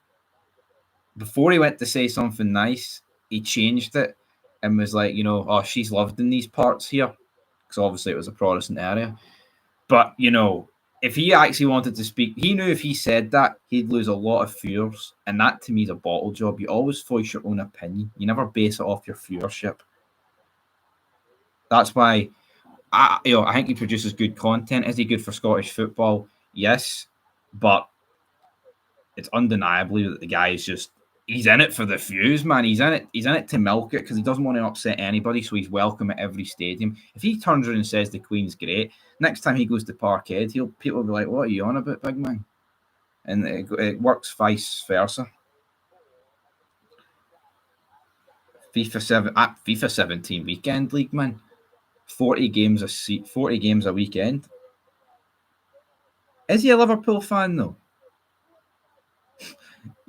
Speaker 1: before he went to say something nice, he changed it and was like, oh, she's loved in these parts here. Because obviously it was a Protestant area. But, if he actually wanted to speak, he knew if he said that, he'd lose a lot of viewers. And that, to me, is a bottle job. You always voice your own opinion. You never base it off your viewership. That's why, I think he produces good content. Is he good for Scottish football? Yes. But it's undeniably that the guy is just, he's in it for the views, man. He's in it to milk it because he doesn't want to upset anybody, so he's welcome at every stadium. If he turns around and says the Queen's great, next time he goes to Parkhead, people will be like, what are you on about, big man? And it works vice versa. FIFA 17 weekend league, man. 40 games a weekend. Is he a Liverpool fan though?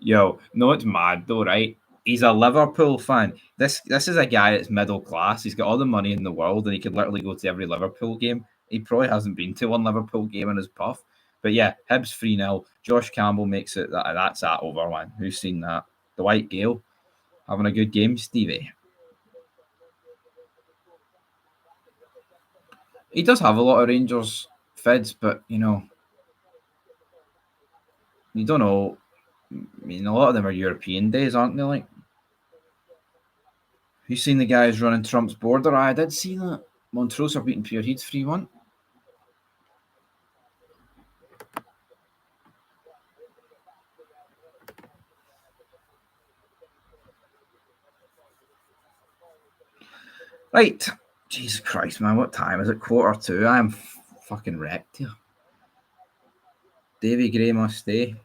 Speaker 1: Yo, no, it's mad though, right? He's a Liverpool fan. This is a guy that's middle class. He's got all the money in the world, and he could literally go to every Liverpool game. He probably hasn't been to one Liverpool game in his puff. But yeah, Hibs 3-0. Josh Campbell makes it. That's that over, man. Who's seen that? The White Gale. Having a good game, Stevie. He does have a lot of Rangers fids, but you know, you don't know. I mean, a lot of them are European days, aren't they? Like, you seen the guys running Trump's border? I did see that. Montrose are beating Pure Heats 3-1. Right. Jesus Christ, man. What time is it? 1:45. I'm fucking wrecked here. Davy Gray must stay.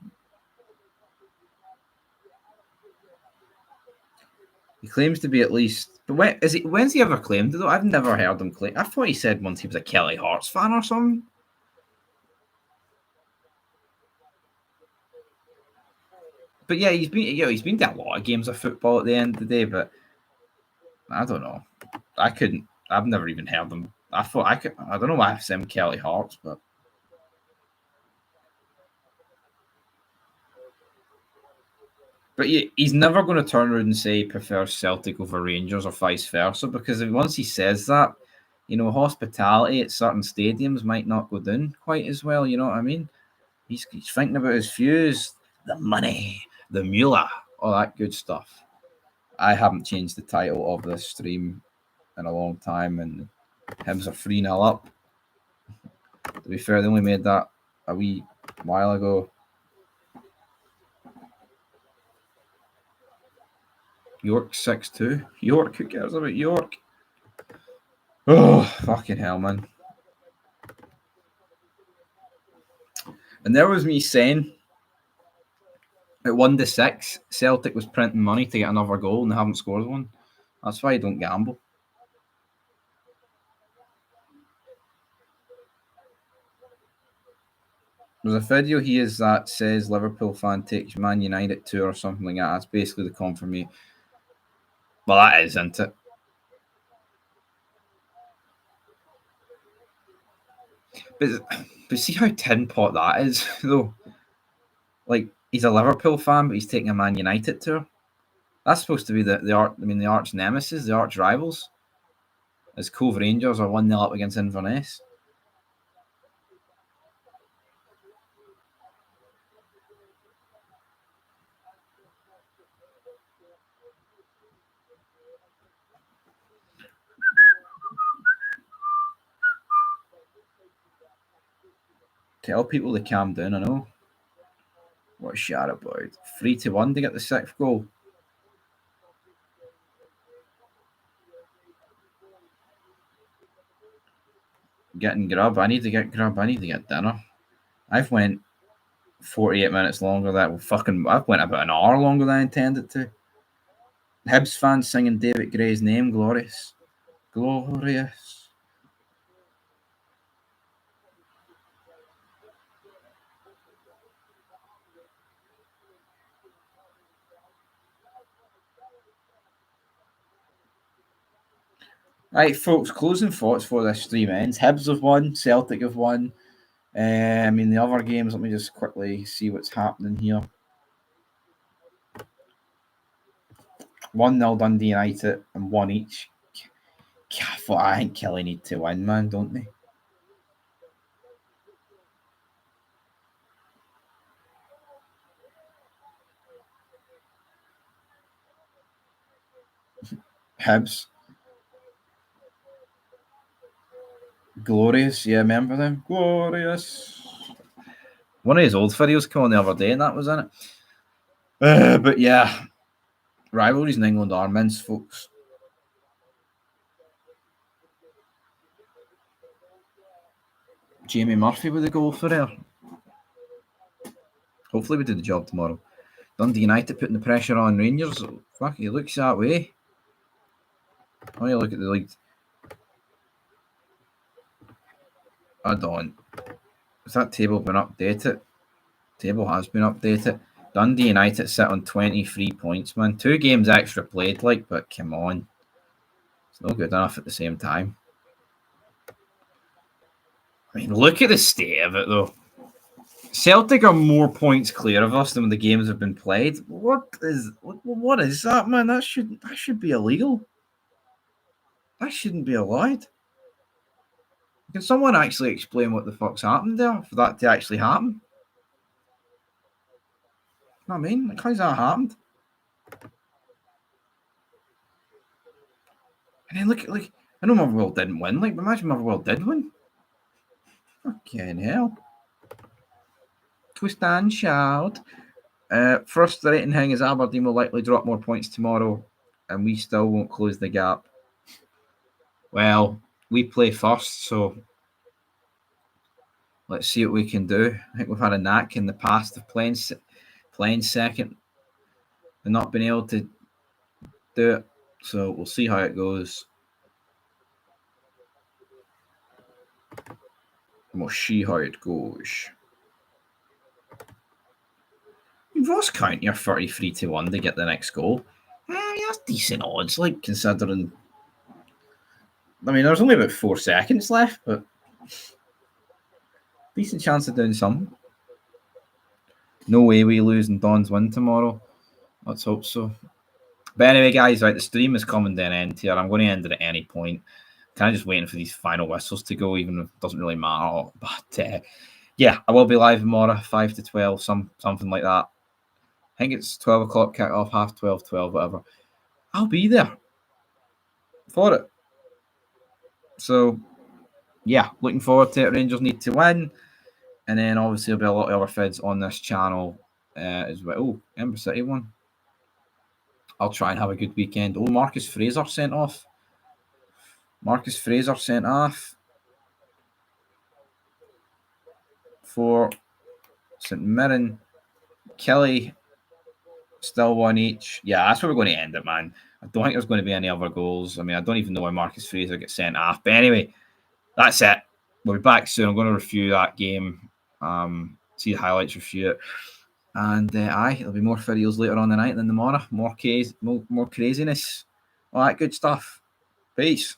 Speaker 1: He claims to be at least. But when's he ever claimed it though? I've never heard him claim. I thought he said once he was a Kelly Hearts fan or something. But yeah, he's been to a lot of games of football at the end of the day, but I don't know. I've never even heard him. I thought I could. I don't know why I said him Kelly Hearts, but he's never going to turn around and say he prefers Celtic over Rangers or vice versa, because once he says that, you know, hospitality at certain stadiums might not go down quite as well. You know what I mean? He's thinking about his views, the money, the mullah, all that good stuff. I haven't changed the title of this stream in a long time, and Hibs are 3-0 up. To be fair, they only made that a wee while ago. York 6-2. York, who cares about York? Oh, fucking hell, man. And there was me saying at 1-6, Celtic was printing money to get another goal and they haven't scored one. That's why I don't gamble. There's a video here that says Liverpool fan takes Man United 2 or something like that. That's basically the confirmation. Well, that is, isn't it? But see how tin pot that is, though. Like, he's a Liverpool fan, but he's taking a Man United tour. That's supposed to be the arch nemesis, the arch rivals. As Cove Rangers are 1-0 up against Inverness. Tell people to calm down, I know. What a shot about. 3-1 to get the 6th goal. Getting grub. I need to get grub. I need to get dinner. I've went 48 minutes longer than I've went about an hour longer than I intended to. Hibs fans singing David Gray's name, glorious. Glorious. Right, folks, closing thoughts for this stream ends. Hibs have won, Celtic have won. I mean, the other games, let me just quickly see what's happening here. 1-0 Dundee United and 1 each. I think Kelly need to win, man, don't they? Hibs. Glorious, yeah, remember them? Glorious. One of his old videos came on the other day, and that was in it. But yeah, rivalries in England are immense, folks. Jamie Murphy with a goal for her. Hopefully, we do the job tomorrow. Dundee United putting the pressure on Rangers. Fuck, he looks that way. Oh, you look at the league. I don't. Has that table been updated? Table has been updated. Dundee United sit on 23 points, man. 2 games extra played, like, but come on. It's not good enough at the same time. I mean, look at the state of it, though. Celtic are more points clear of us than when the games have been played. What is that, man? That should be illegal. That shouldn't be allowed. Can someone actually explain what the fuck's happened there for that to actually happen? You know what I mean? Like, how's that happened? And then look, I know Motherwell didn't win, but imagine Motherwell did win. Fucking hell. Twist and shout. Frustrating thing is Aberdeen will likely drop more points tomorrow, and we still won't close the gap. Well, we play first, so let's see what we can do. I think we've had a knack in the past of playing second and not being able to do it. So we'll see how it goes. And we'll see how it goes. Ross County are 33-1 to get the next goal. That's decent odds, like, considering. I mean, there's only about 4 seconds left, but decent chance of doing something. No way we lose and Dons win tomorrow. Let's hope so. But anyway, guys, right, the stream is coming to an end here. I'm going to end it at any point. Kind of just waiting for these final whistles to go, even if it doesn't really matter. But yeah, I will be live tomorrow, 5 to 12, something like that. I think it's 12 o'clock kick off, half 12, whatever. I'll be there for it. So, yeah, looking forward to it. Rangers need to win. And then obviously there'll be a lot of other vids on this channel as well. Oh, Ember City one. I'll try and have a good weekend. Oh, Marcus Fraser sent off. For St Mirren. Kelly, still one each. Yeah, that's where we're going to end it, man. I don't think there's going to be any other goals. I mean, I don't even know why Marcus Fraser gets sent off. But anyway, that's it. We'll be back soon. I'm going to review that game. See the highlights, review it. And there'll be more videos later on the night than tomorrow. More craziness. All that good stuff. Peace.